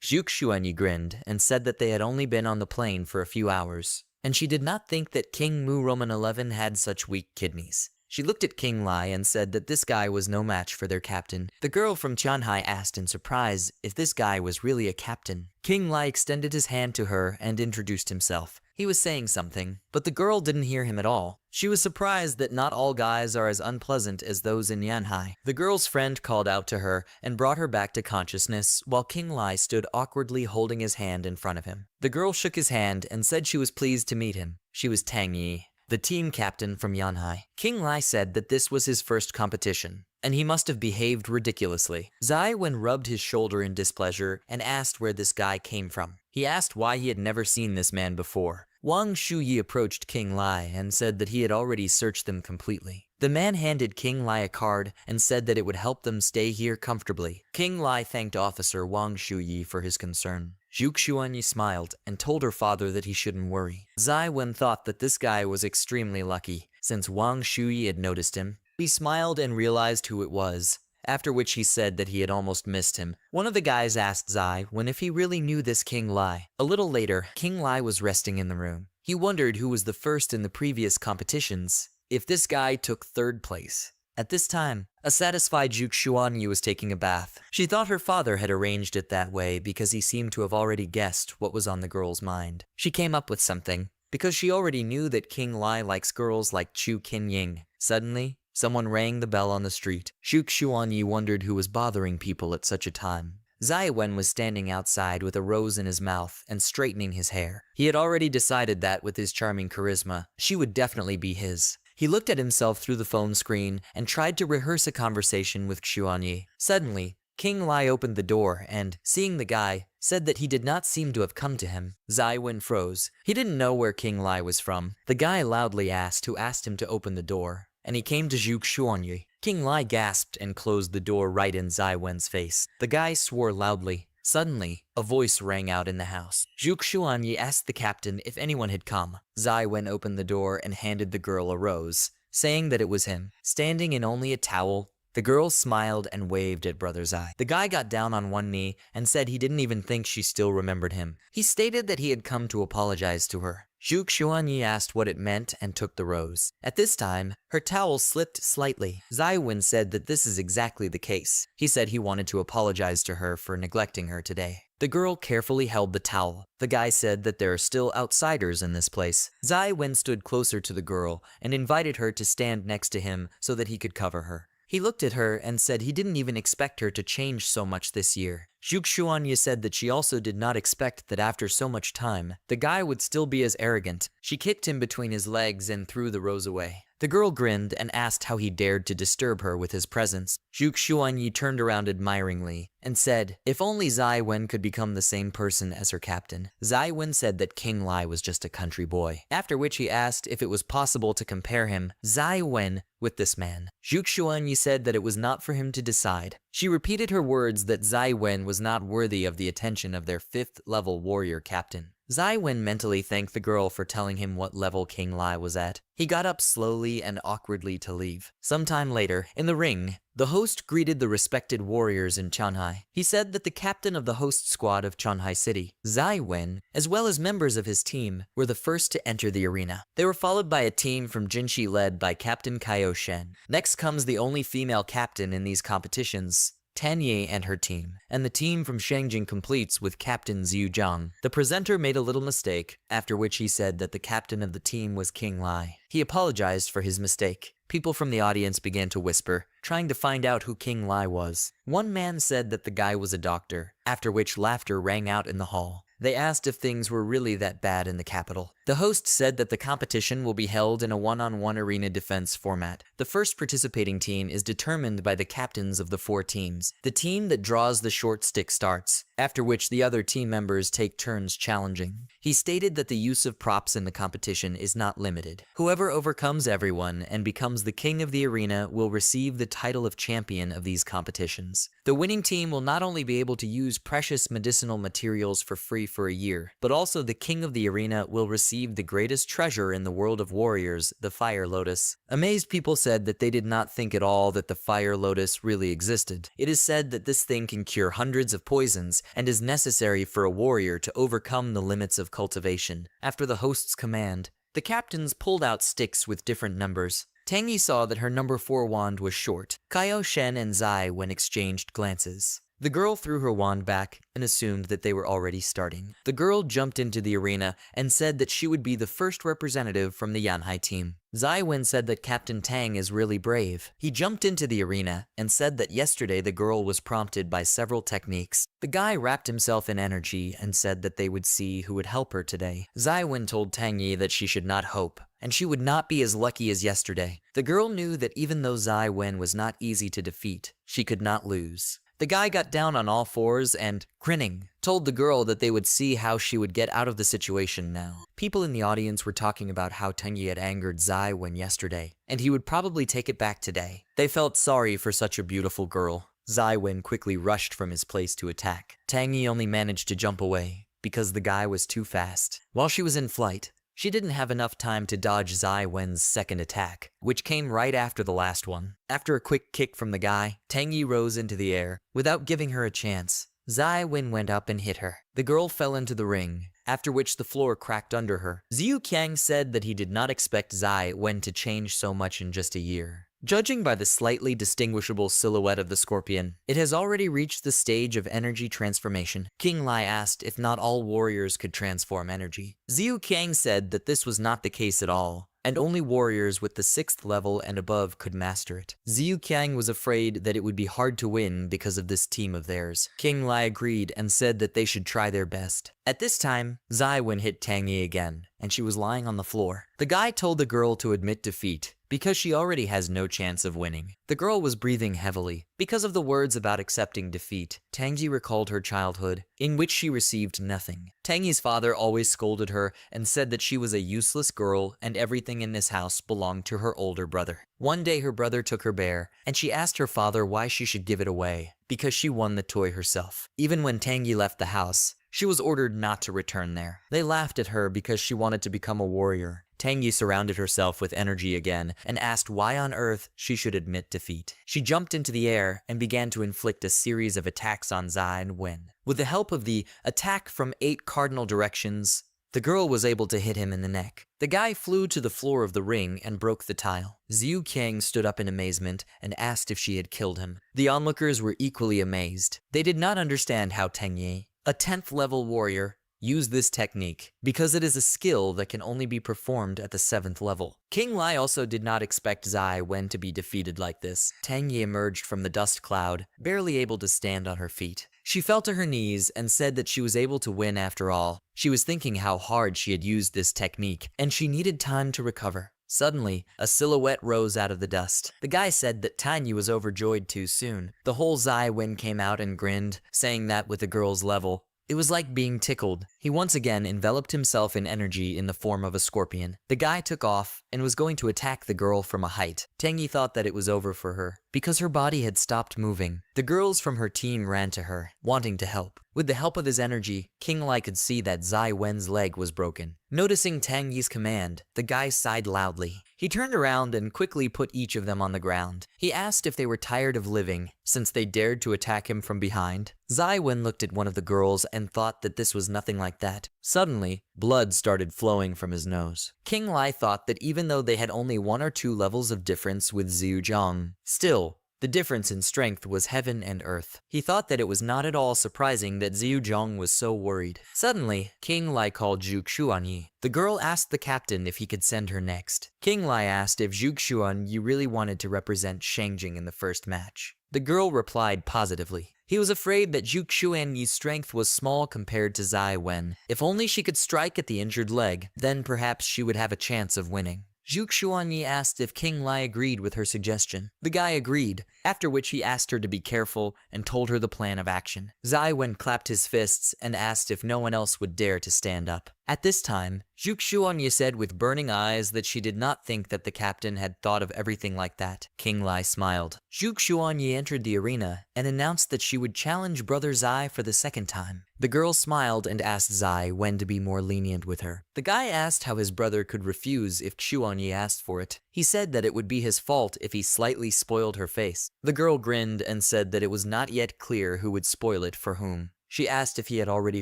Zhuge Xuanyi grinned and said that they had only been on the plane for a few hours, and she did not think that King Mu Roman 11 had such weak kidneys. She looked at King Lai and said that this guy was no match for their captain. The girl from Tianhai asked in surprise if this guy was really a captain. King Lai extended his hand to her and introduced himself. He was saying something, but the girl didn't hear him at all. She was surprised that not all guys are as unpleasant as those in Yanhai. The girl's friend called out to her and brought her back to consciousness while King Lai stood awkwardly holding his hand in front of him. The girl shook his hand and said she was pleased to meet him. She was Tang Yi, the team captain from Yanhai. King Lai said that this was his first competition, and he must have behaved ridiculously. Zai Wen rubbed his shoulder in displeasure and asked where this guy came from. He asked why he had never seen this man before. Wang Shuyi approached King Lai and said that he had already searched them completely. The man handed King Lai a card and said that it would help them stay here comfortably. King Lai thanked Officer Wang Shuyi for his concern. Zhuge Xuanyi smiled and told her father that he shouldn't worry. Zai Wen thought that this guy was extremely lucky, since Wang Shuyi had noticed him. He smiled and realized who it was, after which he said that he had almost missed him. One of the guys asked Zai Wen if he really knew this King Lai. A little later, King Lai was resting in the room. He wondered who was the first in the previous competitions, if this guy took third place. At this time, a satisfied Zhuge Xuanyi was taking a bath. She thought her father had arranged it that way because he seemed to have already guessed what was on the girl's mind. She came up with something, because she already knew that King Lai likes girls like Chu Qinying. Suddenly, someone rang the bell on the street. Zhuge Xuanyi wondered who was bothering people at such a time. Zai Wen was standing outside with a rose in his mouth and straightening his hair. He had already decided that with his charming charisma, she would definitely be his. He looked at himself through the phone screen and tried to rehearse a conversation with Xuanyi. Suddenly, King Lai opened the door and, seeing the guy, said that he did not seem to have come to him. Zai Wen froze. He didn't know where King Lai was from. The guy loudly asked who asked him to open the door, and he came to Zhuge Xuanyi. King Lai gasped and closed the door right in Zai Wen's face. The guy swore loudly. Suddenly, a voice rang out in the house. Zhuge Xuanyi asked the captain if anyone had come. Zai Wen opened the door and handed the girl a rose, saying that it was him. Standing in only a towel, the girl smiled and waved at Brother Zai. The guy got down on one knee and said he didn't even think she still remembered him. He stated that he had come to apologize to her. Zhuge Xuanyi asked what it meant and took the rose. At this time, her towel slipped slightly. Zai Wen said that this is exactly the case. He said he wanted to apologize to her for neglecting her today. The girl carefully held the towel. The guy said that there are still outsiders in this place. Zai Wen stood closer to the girl and invited her to stand next to him so that he could cover her. He looked at her and said he didn't even expect her to change so much this year. Zhuge Xuanyi said that she also did not expect that after so much time, the guy would still be as arrogant. She kicked him between his legs and threw the rose away. The girl grinned and asked how he dared to disturb her with his presence. Zhuge Xuanyi turned around admiringly and said, if only Zai Wen could become the same person as her captain. Zai Wen said that King Lai was just a country boy, after which he asked if it was possible to compare him, Zai Wen, with this man. Zhuge Xuanyi said that it was not for him to decide. She repeated her words that Zai Wen was not worthy of the attention of their 5th-level warrior captain. Zai Wen mentally thanked the girl for telling him what level King Lai was at. He got up slowly and awkwardly to leave. Sometime later, in the ring, the host greeted the respected warriors in Tianhai. He said that the captain of the host squad of Tianhai City, Zai Wen, as well as members of his team, were the first to enter the arena. They were followed by a team from Jinshi led by Captain Kaio Shen. Next comes the only female captain in these competitions, Tanye and her team, and the team from Shangjing completes with Captain Zhu Jong. The presenter made a little mistake, after which he said that the captain of the team was King Lai. He apologized for his mistake. People from the audience began to whisper, trying to find out who King Lai was. One man said that the guy was a doctor, after which laughter rang out in the hall. They asked if things were really that bad in the capital. The host said that the competition will be held in a one-on-one arena defense format. The first participating team is determined by the captains of the 4 teams. The team that draws the short stick starts, after which the other team members take turns challenging. He stated that the use of props in the competition is not limited. Whoever overcomes everyone and becomes the king of the arena will receive the title of champion of these competitions. The winning team will not only be able to use precious medicinal materials for free for a year, but also the king of the arena will receive received the greatest treasure in the world of warriors, the Fire Lotus. Amazed people said that they did not think at all that the Fire Lotus really existed. It is said that this thing can cure hundreds of poisons and is necessary for a warrior to overcome the limits of cultivation. After the host's command, the captains pulled out sticks with different numbers. Tang saw that her number 4 wand was short. Kaio Shen and Zai Wen exchanged glances. The girl threw her wand back and assumed that they were already starting. The girl jumped into the arena and said that she would be the first representative from the Yanhai team. Zai Wen said that Captain Tang is really brave. He jumped into the arena and said that yesterday the girl was prompted by several techniques. The guy wrapped himself in energy and said that they would see who would help her today. Zai Wen told Tang Yi that she should not hope, and she would not be as lucky as yesterday. The girl knew that even though Zai Wen was not easy to defeat, she could not lose. The guy got down on all fours and, grinning, told the girl that they would see how she would get out of the situation now. People in the audience were talking about how Tang Yi had angered Zai Wen yesterday, and he would probably take it back today. They felt sorry for such a beautiful girl. Zai Wen quickly rushed from his place to attack. Tang Yi only managed to jump away, because the guy was too fast. While she was in flight, she didn't have enough time to dodge Zai Wen's second attack, which came right after the last one. After a quick kick from the guy, Tang Yi rose into the air. Without giving her a chance, Zai Wen went up and hit her. The girl fell into the ring, after which the floor cracked under her. Xiu Qiang said that he did not expect Zai Wen to change so much in just a year. Judging by the slightly distinguishable silhouette of the scorpion, it has already reached the stage of energy transformation. King Lai asked if not all warriors could transform energy. Xiu Qiang said that this was not the case at all, and only warriors with the 6th level and above could master it. Xiu Qiang was afraid that it would be hard to win because of this team of theirs. King Lai agreed and said that they should try their best. At this time, Zai Wen hit Tang Yi again, and she was lying on the floor. The guy told the girl to admit defeat, because she already has no chance of winning. The girl was breathing heavily. Because of the words about accepting defeat, Tang Yi recalled her childhood, in which she received nothing. Tang Yi's father always scolded her and said that she was a useless girl and everything in this house belonged to her older brother. One day her brother took her bear, and she asked her father why she should give it away, because she won the toy herself. Even when Tang Yi left the house, she was ordered not to return there. They laughed at her because she wanted to become a warrior. Tang Yi surrounded herself with energy again and asked why on earth she should admit defeat. She jumped into the air and began to inflict a series of attacks on Zai Wen. With the help of the attack from 8 cardinal directions, the girl was able to hit him in the neck. The guy flew to the floor of the ring and broke the tile. Xiu Qiang stood up in amazement and asked if she had killed him. The onlookers were equally amazed. They did not understand how Tang Yi, a 10th level warrior, use this technique, because it is a skill that can only be performed at the 7th level. King Lai also did not expect Zai Wen to be defeated like this. Tang Yi emerged from the dust cloud, barely able to stand on her feet. She fell to her knees and said that she was able to win after all. She was thinking how hard she had used this technique, and she needed time to recover. Suddenly, a silhouette rose out of the dust. The guy said that Tang Yi was overjoyed too soon. The whole Zai Wen came out and grinned, saying that with the girl's level, it was like being tickled. He once again enveloped himself in energy in the form of a scorpion. The guy took off and was going to attack the girl from a height. Tang Yi thought that it was over for her, because her body had stopped moving. The girls from her team ran to her, wanting to help. With the help of his energy, King Lai could see that Zai Wen's leg was broken. Noticing Tang Yi's command, the guy sighed loudly. He turned around and quickly put each of them on the ground. He asked if they were tired of living, since they dared to attack him from behind. Zai Wen looked at one of the girls and thought that this was nothing like that. Suddenly, blood started flowing from his nose. King Lai thought that even though they had only 1 or 2 levels of difference with Xiu Jong, still, the difference in strength was heaven and earth. He thought that it was not at all surprising that Xiu Zhong was so worried. Suddenly, King Lai called Zhu Xuanyi. The girl asked the captain if he could send her next. King Lai asked if Zhu Xuanyi really wanted to represent Shangjing in the first match. The girl replied positively. He was afraid that Zhu Xuanyi's strength was small compared to Zai Wen. If only she could strike at the injured leg, then perhaps she would have a chance of winning. Zhu Xuanyi asked if King Lai agreed with her suggestion. The guy agreed, after which he asked her to be careful and told her the plan of action. Zai Wen clapped his fists and asked if no one else would dare to stand up. At this time, Zhuge Xuanyi said with burning eyes that she did not think that the captain had thought of everything like that. King Lai smiled. Zhuge Xuanyi entered the arena and announced that she would challenge Brother Zai for the second time. The girl smiled and asked Zai when to be more lenient with her. The guy asked how his brother could refuse if Xuanyi asked for it. He said that it would be his fault if he slightly spoiled her face. The girl grinned and said that it was not yet clear who would spoil it for whom. She asked if he had already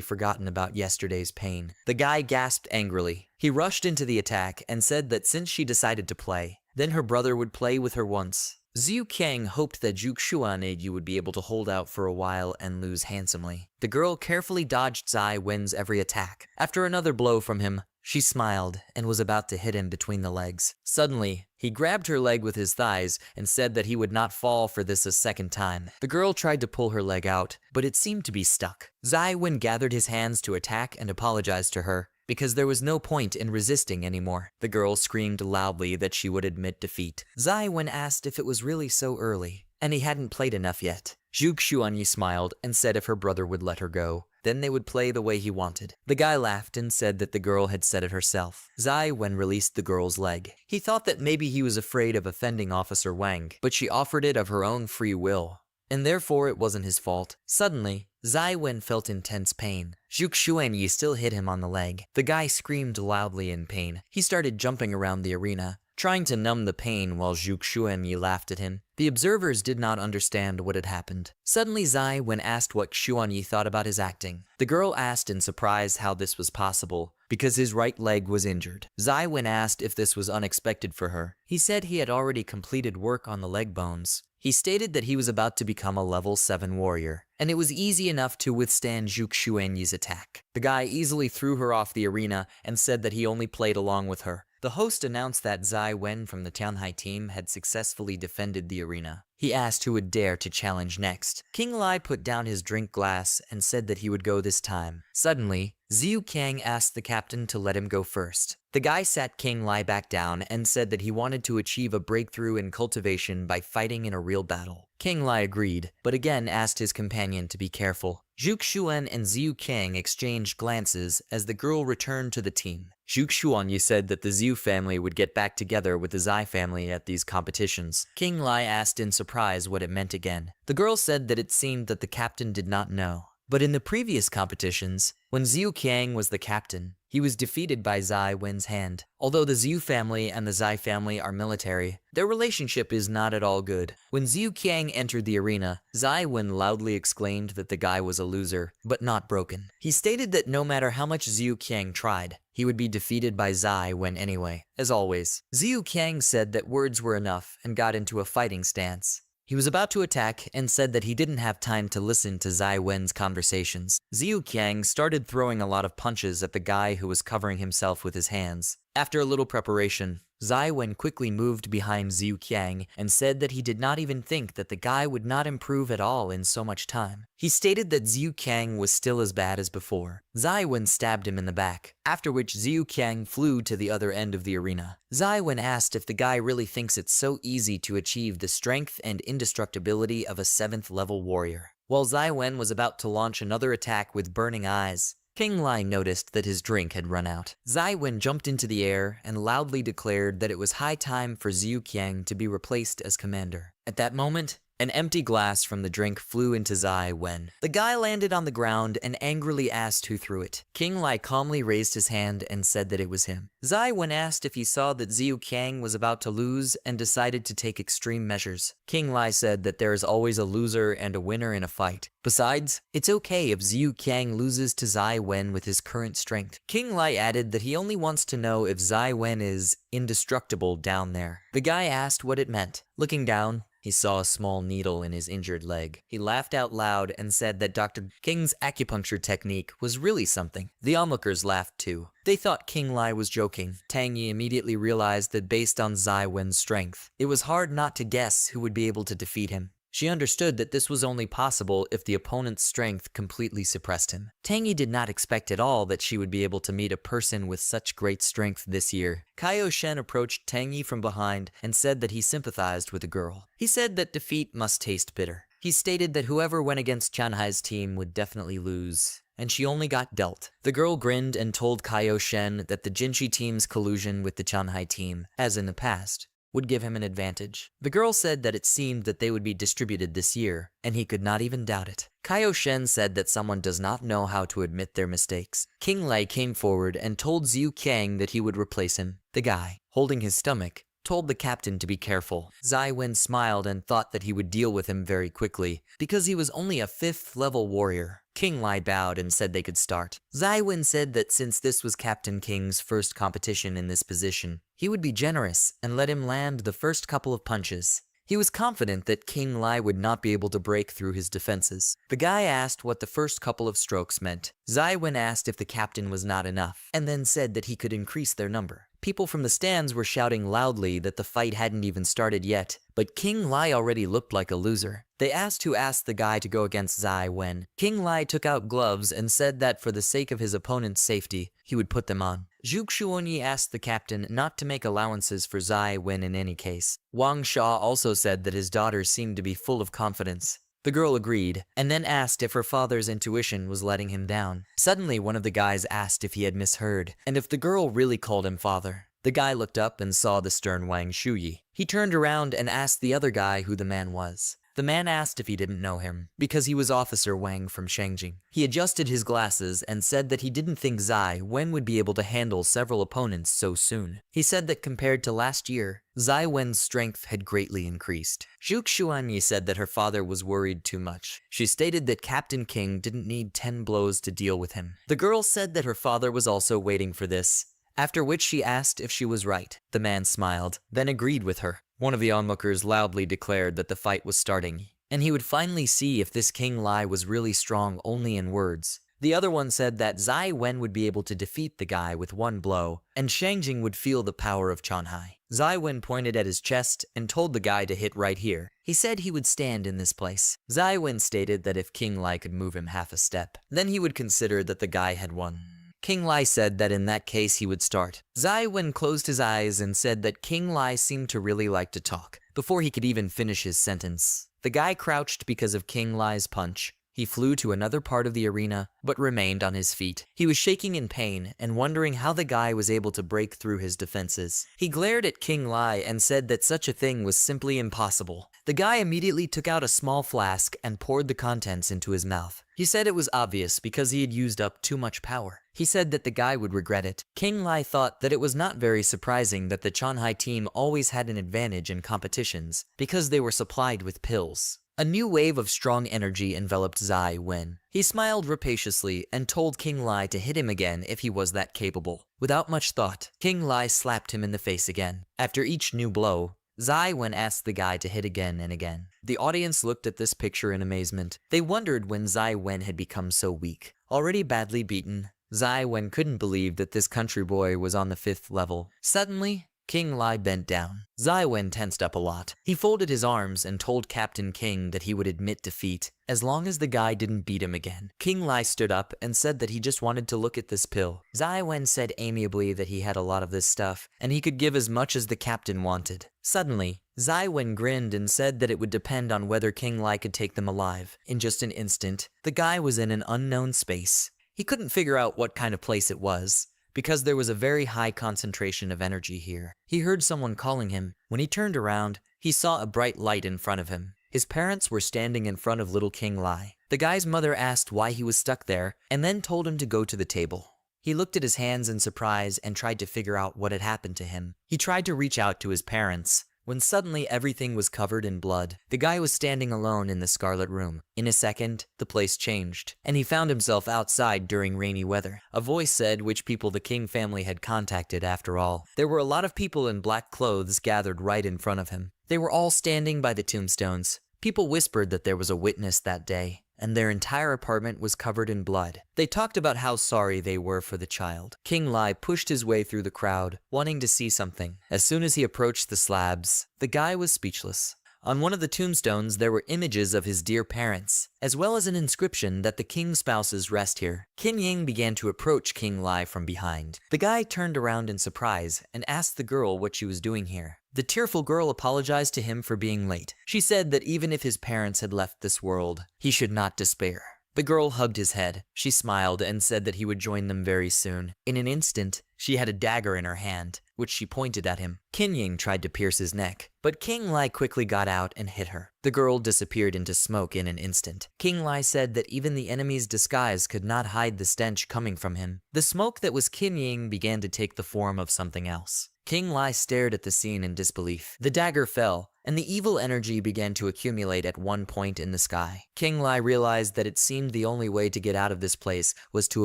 forgotten about yesterday's pain. The guy gasped angrily. He rushed into the attack and said that since she decided to play, then her brother would play with her once. Zhu Qiang hoped that Zhuge Xuanyi would be able to hold out for a while and lose handsomely. The girl carefully dodged Zai Wen's every attack. After another blow from him, she smiled and was about to hit him between the legs. Suddenly, he grabbed her leg with his thighs and said that he would not fall for this a second time. The girl tried to pull her leg out, but it seemed to be stuck. Zai Wen gathered his hands to attack and apologized to her, because there was no point in resisting anymore. The girl screamed loudly that she would admit defeat. Zai Wen asked if it was really so early, and he hadn't played enough yet. Zhuge Xuanyi smiled and said if her brother would let her go, then they would play the way he wanted. The guy laughed and said that the girl had said it herself. Zai Wen released the girl's leg. He thought that maybe he was afraid of offending Officer Wang, but she offered it of her own free will, and therefore it wasn't his fault. Suddenly, Zai Wen felt intense pain. Zhuge Xuanyi still hit him on the leg. The guy screamed loudly in pain. He started jumping around the arena, trying to numb the pain while Zhuge Xuanyi laughed at him. The observers did not understand what had happened. Suddenly Zai Wen asked what Xuanyi thought about his acting. The girl asked in surprise how this was possible, because his right leg was injured. Zai Wen asked if this was unexpected for her. He said he had already completed work on the leg bones. He stated that he was about to become a level 7 warrior, and it was easy enough to withstand Zhuge Xuanyi's attack. The guy easily threw her off the arena and said that he only played along with her. The host announced that Zai Wen from the Tianhai team had successfully defended the arena. He asked who would dare to challenge next. King Lai put down his drink glass and said that he would go this time. Suddenly, Zhu Qiang asked the captain to let him go first. The guy sat King Lai back down and said that he wanted to achieve a breakthrough in cultivation by fighting in a real battle. King Lai agreed, but again asked his companion to be careful. Zhuge Xuan and Zhu Qiang exchanged glances as the girl returned to the team. Zhuge Xuanyi said that the Zhu family would get back together with the Zai family at these competitions. King Lai asked in surprise what it meant again. The girl said that it seemed that the captain did not know. But in the previous competitions, when Zhu Qiang was the captain, he was defeated by Zai Wen's hand. Although the Zhu family and the Zai family are military, their relationship is not at all good. When Zhu Qiang entered the arena, Zai Wen loudly exclaimed that the guy was a loser, but not broken. He stated that no matter how much Zhu Qiang tried, he would be defeated by Zai Wen anyway. As always, Zhu Qiang said that words were enough and got into a fighting stance. He was about to attack and said that he didn't have time to listen to Zai Wen's conversations. Zhu Qiang started throwing a lot of punches at the guy who was covering himself with his hands. After a little preparation, Zai Wen quickly moved behind Zhu Qiang and said that he did not even think that the guy would not improve at all in so much time. He stated that Zhu Qiang was still as bad as before. Zai Wen stabbed him in the back, after which Zhu Qiang flew to the other end of the arena. Zai Wen asked if the guy really thinks it's so easy to achieve the strength and indestructibility of a 7th level warrior. While Zai Wen was about to launch another attack with burning eyes, King Lai noticed that his drink had run out. Zai Wen jumped into the air and loudly declared that it was high time for Zhu Qiang to be replaced as commander. At that moment, an empty glass from the drink flew into Zai Wen. The guy landed on the ground and angrily asked who threw it. King Lai calmly raised his hand and said that it was him. Zai Wen asked if he saw that Zhu Qiang was about to lose and decided to take extreme measures. King Lai said that there is always a loser and a winner in a fight. Besides, it's okay if Zhu Qiang loses to Zai Wen with his current strength. King Lai added that he only wants to know if Zai Wen is indestructible down there. The guy asked what it meant. Looking down, he saw a small needle in his injured leg. He laughed out loud and said that Dr. King's acupuncture technique was really something. The onlookers laughed too. They thought King Lai was joking. Tang Yi immediately realized that based on Zai Wen's strength, it was hard not to guess who would be able to defeat him. She understood that this was only possible if the opponent's strength completely suppressed him. Tangy did not expect at all that she would be able to meet a person with such great strength this year. Kaioshen approached Tangy from behind and said that he sympathized with the girl. He said that defeat must taste bitter. He stated that whoever went against Chanhai's team would definitely lose, and she only got dealt. The girl grinned and told Kaioshen that the Jinchi team's collusion with the Chanhai team, as in the past, would give him an advantage. The girl said that it seemed that they would be distributed this year, and he could not even doubt it. Kaioshen said that someone does not know how to admit their mistakes. King Lai came forward and told Xiu Qiang that he would replace him. The guy, holding his stomach, told the captain to be careful. Zai Wen smiled and thought that he would deal with him very quickly, because he was only a 5th level warrior. King Lai bowed and said they could start. Zai Wen said that since this was Captain King's first competition in this position, he would be generous and let him land the first couple of punches. He was confident that King Lai would not be able to break through his defenses. The guy asked what the first couple of strokes meant. Zai Wen asked if the captain was not enough, and then said that he could increase their number. People from the stands were shouting loudly that the fight hadn't even started yet, but King Lai already looked like a loser. They asked who asked the guy to go against Zai Wen. King Lai took out gloves and said that for the sake of his opponent's safety, he would put them on. Zhu Xuanyi asked the captain not to make allowances for Zai Wen in any case. Wang Sha also said that his daughter seemed to be full of confidence. The girl agreed, and then asked if her father's intuition was letting him down. Suddenly, one of the guys asked if he had misheard, and if the girl really called him father. The guy looked up and saw the stern Wang Shuyi. He turned around and asked the other guy who the man was. The man asked if he didn't know him, because he was Officer Wang from Shangjing. He adjusted his glasses and said that he didn't think Zai Wen would be able to handle several opponents so soon. He said that compared to last year, Zai Wen's strength had greatly increased. Zhu Xuanyi said that her father was worried too much. She stated that Captain King didn't need 10 blows to deal with him. The girl said that her father was also waiting for this, after which she asked if she was right. The man smiled, then agreed with her. One of the onlookers loudly declared that the fight was starting, and he would finally see if this King Lai was really strong only in words. The other one said that Zai Wen would be able to defeat the guy with one blow, and Shangjing would feel the power of Chanhai. Zai Wen pointed at his chest and told the guy to hit right here. He said he would stand in this place. Zai Wen stated that if King Lai could move him half a step, then he would consider that the guy had won. King Lai said that in that case he would start. Zai Wen closed his eyes and said that King Lai seemed to really like to talk. Before he could even finish his sentence, the guy crouched because of King Lai's punch. He flew to another part of the arena, but remained on his feet. He was shaking in pain and wondering how the guy was able to break through his defenses. He glared at King Lai and said that such a thing was simply impossible. The guy immediately took out a small flask and poured the contents into his mouth. He said it was obvious because he had used up too much power. He said that the guy would regret it. King Lai thought that it was not very surprising that the Chanhai team always had an advantage in competitions because they were supplied with pills. A new wave of strong energy enveloped Zai Wen. He smiled rapaciously and told King Lai to hit him again if he was that capable. Without much thought, King Lai slapped him in the face again. After each new blow, Zai Wen asked the guy to hit again and again. The audience looked at this picture in amazement. They wondered when Zai Wen had become so weak. Already badly beaten, Zai Wen couldn't believe that this country boy was on the 5th level. Suddenly, King Lai bent down. Zai Wen tensed up a lot. He folded his arms and told Captain King that he would admit defeat, as long as the guy didn't beat him again. King Lai stood up and said that he just wanted to look at this pill. Zai Wen said amiably that he had a lot of this stuff, and he could give as much as the captain wanted. Suddenly, Zai Wen grinned and said that it would depend on whether King Lai could take them alive. In just an instant, the guy was in an unknown space. He couldn't figure out what kind of place it was, because there was a very high concentration of energy here. He heard someone calling him. When he turned around, he saw a bright light in front of him. His parents were standing in front of little King Lai. The guy's mother asked why he was stuck there, and then told him to go to the table. He looked at his hands in surprise and tried to figure out what had happened to him. He tried to reach out to his parents, when suddenly everything was covered in blood. The guy was standing alone in the Scarlet Room. In a second, the place changed, and he found himself outside during rainy weather. A voice said which people the King family had contacted after all. There were a lot of people in black clothes gathered right in front of him. They were all standing by the tombstones. People whispered that there was a witness that day, and their entire apartment was covered in blood. They talked about how sorry they were for the child. King Lai pushed his way through the crowd, wanting to see something. As soon as he approached the slabs, the guy was speechless. On one of the tombstones there were images of his dear parents, as well as an inscription that the king's spouses rest here. Qin Yang began to approach King Lai from behind. The guy turned around in surprise and asked the girl what she was doing here. The tearful girl apologized to him for being late. She said that even if his parents had left this world, he should not despair. The girl hugged his head. She smiled and said that he would join them very soon. In an instant, she had a dagger in her hand, which she pointed at him. Qin Yang tried to pierce his neck, but King Lai quickly got out and hit her. The girl disappeared into smoke in an instant. King Lai said that even the enemy's disguise could not hide the stench coming from him. The smoke that was Qin Yang began to take the form of something else. King Lai stared at the scene in disbelief. The dagger fell, and the evil energy began to accumulate at one point in the sky. King Lai realized that it seemed the only way to get out of this place was to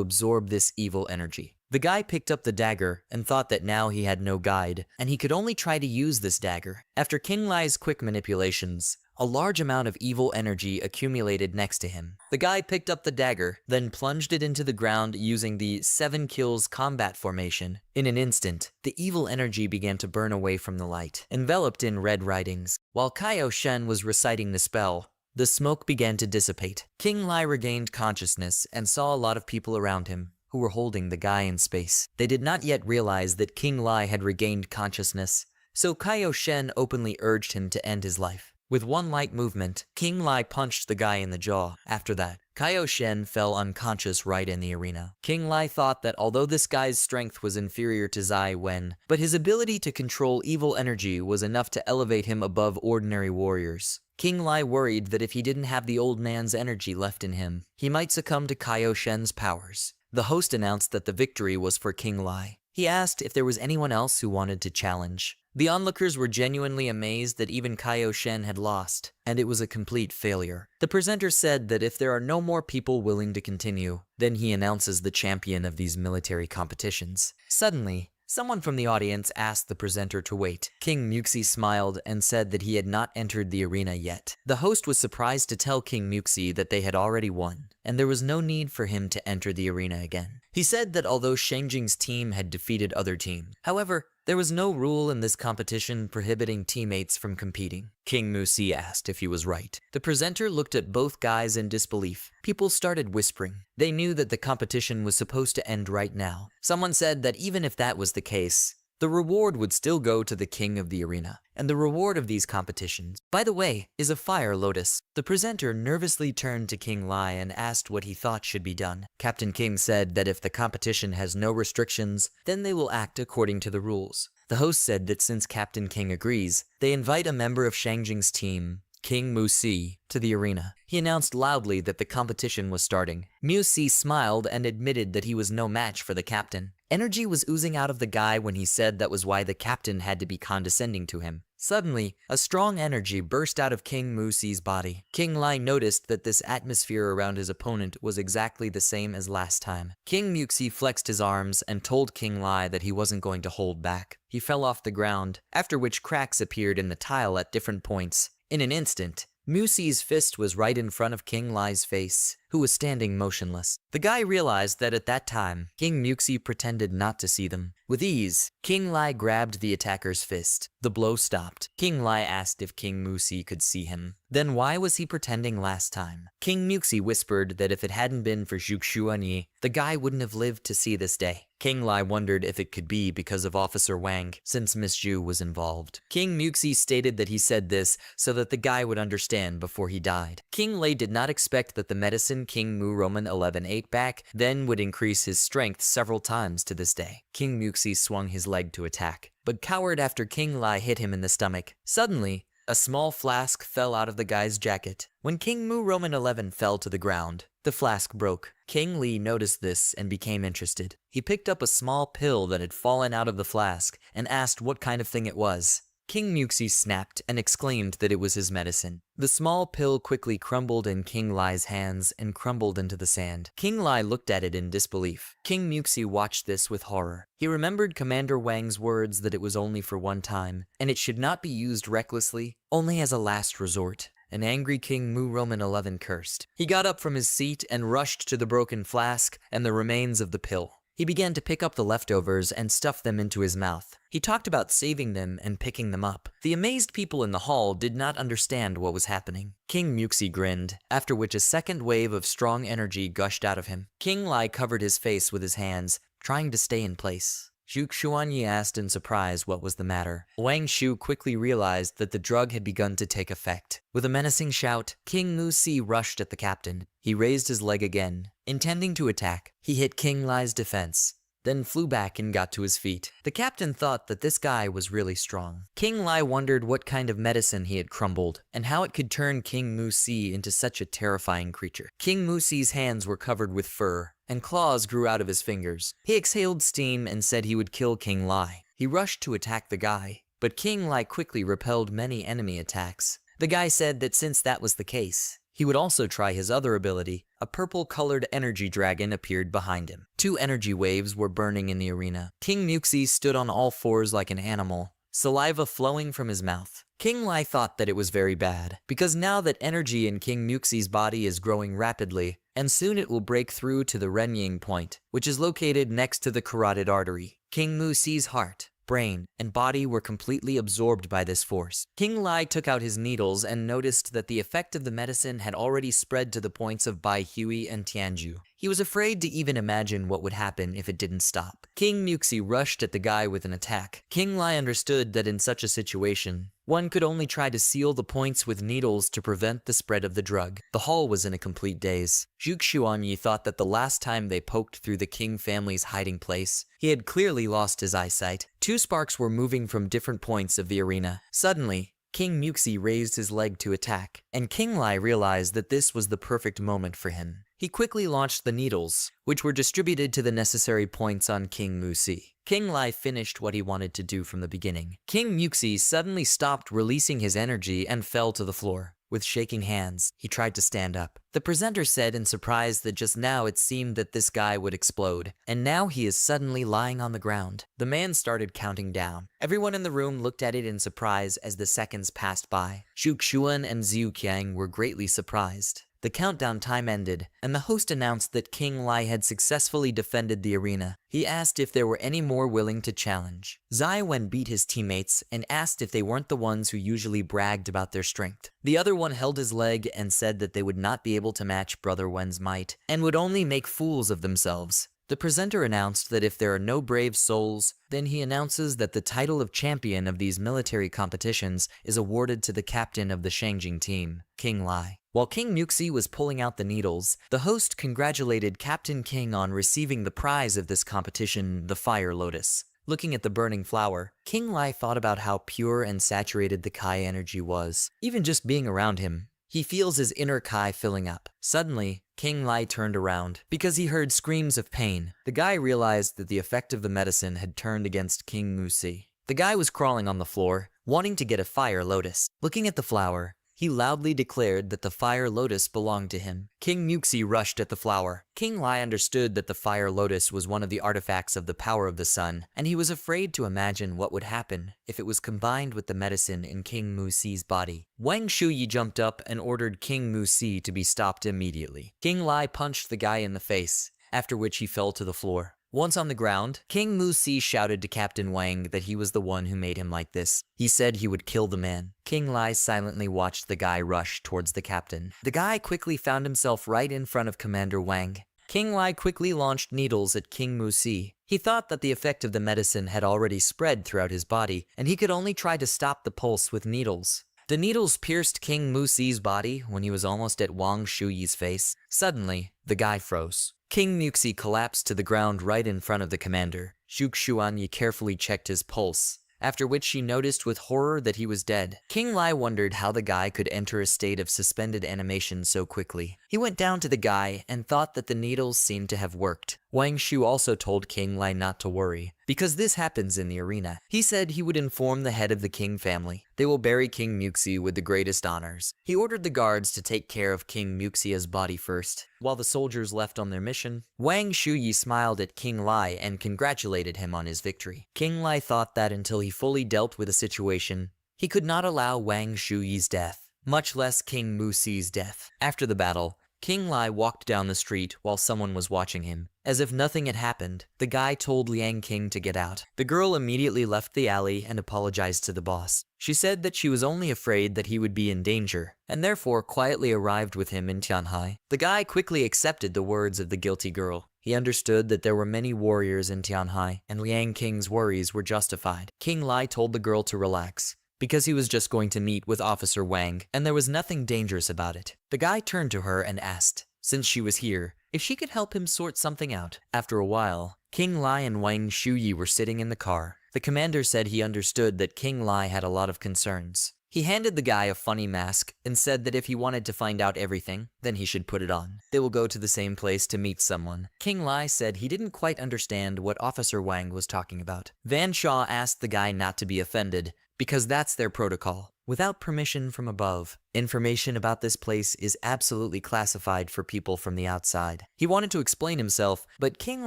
absorb this evil energy. The guy picked up the dagger and thought that now he had no guide, and he could only try to use this dagger. After King Lai's quick manipulations, a large amount of evil energy accumulated next to him. The guy picked up the dagger, then plunged it into the ground using the 7 kills combat formation. In an instant, the evil energy began to burn away from the light, enveloped in red writings. While Kaio Shen was reciting the spell, the smoke began to dissipate. King Lai regained consciousness and saw a lot of people around him who were holding the guy in space. They did not yet realize that King Lai had regained consciousness, so Kaio Shen openly urged him to end his life. With one light movement, King Lai punched the guy in the jaw. After that, Kaio Shen fell unconscious right in the arena. King Lai thought that although this guy's strength was inferior to Zai Wen, but his ability to control evil energy was enough to elevate him above ordinary warriors. King Lai worried that if he didn't have the old man's energy left in him, he might succumb to Kaio Shen's powers. The host announced that the victory was for King Lai. He asked if there was anyone else who wanted to challenge. The onlookers were genuinely amazed that even Kaio Shen had lost, and it was a complete failure. The presenter said that if there are no more people willing to continue, then he announces the champion of these military competitions. Suddenly, someone from the audience asked the presenter to wait. King Muxi smiled and said that he had not entered the arena yet. The host was surprised to tell King Muxi that they had already won, and there was no need for him to enter the arena again. He said that although Shangjing's team had defeated other teams, however, there was no rule in this competition prohibiting teammates from competing. King Muxi asked if he was right. The presenter looked at both guys in disbelief. People started whispering. They knew that the competition was supposed to end right now. Someone said that even if that was the case, the reward would still go to the king of the arena, and the reward of these competitions, by the way, is a fire lotus. The presenter nervously turned to King Lai and asked what he thought should be done. Captain King said that if the competition has no restrictions, then they will act according to the rules. The host said that since Captain King agrees, they invite a member of Shangjing's team, King Muxi, to the arena. He announced loudly that the competition was starting. Muxi smiled and admitted that he was no match for the captain. Energy was oozing out of the guy when he said that was why the captain had to be condescending to him. Suddenly, a strong energy burst out of King Muxi's body. King Lai noticed that this atmosphere around his opponent was exactly the same as last time. King Muxi flexed his arms and told King Lai that he wasn't going to hold back. He fell off the ground, after which cracks appeared in the tile at different points. In an instant, Muxi's fist was right in front of King Lai's face, who was standing motionless. The guy realized that at that time, King Muxi pretended not to see them. With ease, King Lai grabbed the attacker's fist. The blow stopped. King Lai asked if King Muxi could see him. Then why was he pretending last time? King Muxi whispered that if it hadn't been for Zhuxuanyi, the guy wouldn't have lived to see this day. King Lai wondered if it could be because of Officer Wang, since Miss Zhu was involved. King Muxi stated that he said this so that the guy would understand before he died. King Lai did not expect that the medicine King Mu Roman 11 ate back then would increase his strength several times to this day. King Muxi swung his leg to attack, but cowered after King Lai hit him in the stomach. Suddenly, a small flask fell out of the guy's jacket. When King Mu Roman 11 fell to the ground, the flask broke. King Li noticed this and became interested. He picked up a small pill that had fallen out of the flask and asked what kind of thing it was. King Muxi snapped and exclaimed that it was his medicine. The small pill quickly crumbled in King Lai's hands and crumbled into the sand. King Lai looked at it in disbelief. King Muxi watched this with horror. He remembered Commander Wang's words that it was only for one time, and it should not be used recklessly, only as a last resort. An angry King Mu Roman 11 cursed. He got up from his seat and rushed to the broken flask and the remains of the pill. He began to pick up the leftovers and stuff them into his mouth. He talked about saving them and picking them up. The amazed people in the hall did not understand what was happening. King Muxi grinned, after which a second wave of strong energy gushed out of him. King Lai covered his face with his hands, trying to stay in place. Zhu Xuanyi asked in surprise what was the matter. Wang Shu quickly realized that the drug had begun to take effect. With a menacing shout, King Muxi rushed at the captain. He raised his leg again. Intending to attack, he hit King Lai's defense, then flew back and got to his feet. The captain thought that this guy was really strong. King Lai wondered what kind of medicine he had crumbled, and how it could turn King Muxi into such a terrifying creature. King Muxi's hands were covered with fur, and claws grew out of his fingers. He exhaled steam and said he would kill King Lai. He rushed to attack the guy, but King Lai quickly repelled many enemy attacks. The guy said that since that was the case, he would also try his other ability. A purple-colored energy dragon appeared behind him. 2 energy waves were burning in the arena. King Muxi stood on all fours like an animal, saliva flowing from his mouth. King Lai thought that it was very bad, because now that energy in King Muxi's body is growing rapidly, and soon it will break through to the Renying point, which is located next to the carotid artery. King Muxi's heart, brain, and body were completely absorbed by this force. King Lai took out his needles and noticed that the effect of the medicine had already spread to the points of Bai Hui and Tianju. He was afraid to even imagine what would happen if it didn't stop. King Muxi rushed at the guy with an attack. King Lai understood that in such a situation, one could only try to seal the points with needles to prevent the spread of the drug. The hall was in a complete daze. Zhu Xuanyi thought that the last time they poked through the King family's hiding place, he had clearly lost his eyesight. 2 sparks were moving from different points of the arena. Suddenly, King Muxi raised his leg to attack, and King Lai realized that this was the perfect moment for him. He quickly launched the needles, which were distributed to the necessary points on King Muxi. King Lai finished what he wanted to do from the beginning. King Muxi suddenly stopped releasing his energy and fell to the floor. With shaking hands, he tried to stand up. The presenter said in surprise that just now it seemed that this guy would explode, and now he is suddenly lying on the ground. The man started counting down. Everyone in the room looked at it in surprise as the seconds passed by. Zhu Xuan and Xiu Qiang were greatly surprised. The countdown time ended, and the host announced that King Lai had successfully defended the arena. He asked if there were any more willing to challenge. Zai Wen beat his teammates and asked if they weren't the ones who usually bragged about their strength. The other one held his leg and said that they would not be able to match Brother Wen's might, and would only make fools of themselves. The presenter announced that if there are no brave souls, then he announces that the title of champion of these military competitions is awarded to the captain of the Shangjing team, King Lai. While King Muxi was pulling out the needles, the host congratulated Captain King on receiving the prize of this competition, the Fire Lotus. Looking at the burning flower, King Lai thought about how pure and saturated the Kai energy was. Even just being around him, he feels his inner Kai filling up. Suddenly, King Lai turned around because he heard screams of pain. The guy realized that the effect of the medicine had turned against King Muxi. The guy was crawling on the floor, wanting to get a Fire Lotus. Looking at the flower, he loudly declared that the Fire Lotus belonged to him. King Muxi rushed at the flower. King Lai understood that the Fire Lotus was one of the artifacts of the power of the sun, and he was afraid to imagine what would happen if it was combined with the medicine in King Muxi's body. Wang Shuyi jumped up and ordered King Muxi to be stopped immediately. King Lai punched the guy in the face, after which he fell to the floor. Once on the ground, King Muxi shouted to Captain Wang that he was the one who made him like this. He said he would kill the man. King Lai silently watched the guy rush towards the captain. The guy quickly found himself right in front of Commander Wang. King Lai quickly launched needles at King Muxi. He thought that the effect of the medicine had already spread throughout his body, and he could only try to stop the pulse with needles. The needles pierced King Muxi's body when he was almost at Wang Shuyi's face. Suddenly, the guy froze. King Muxi collapsed to the ground right in front of the commander. Zhu Xuanyi carefully checked his pulse, after which she noticed with horror that he was dead. King Lai wondered how the guy could enter a state of suspended animation so quickly. He went down to the guy and thought that the needles seemed to have worked. Wang Shu also told King Lai not to worry, because this happens in the arena. He said he would inform the head of the King family. They will bury King Muxi with the greatest honors. He ordered the guards to take care of King Muxia's body first. While the soldiers left on their mission, Wang Shuyi smiled at King Lai and congratulated him on his victory. King Lai thought that until he fully dealt with the situation, he could not allow Wang Shuyi's death, much less King Muxi's death. After the battle, King Lai walked down the street while someone was watching him. As if nothing had happened, the guy told Liang King to get out. The girl immediately left the alley and apologized to the boss. She said that she was only afraid that he would be in danger, and therefore quietly arrived with him in Tianhai. The guy quickly accepted the words of the guilty girl. He understood that there were many warriors in Tianhai, and Liang King's worries were justified. King Lai told the girl to relax, because he was just going to meet with Officer Wang, and there was nothing dangerous about it. The guy turned to her and asked, since she was here, if she could help him sort something out. After a while, King Lai and Wang Shuyi were sitting in the car. The commander said he understood that King Lai had a lot of concerns. He handed the guy a funny mask and said that if he wanted to find out everything, then he should put it on. They will go to the same place to meet someone. King Lai said he didn't quite understand what Officer Wang was talking about. Van Shaw asked the guy not to be offended, because that's their protocol. Without permission from above, information about this place is absolutely classified for people from the outside. He wanted to explain himself, but King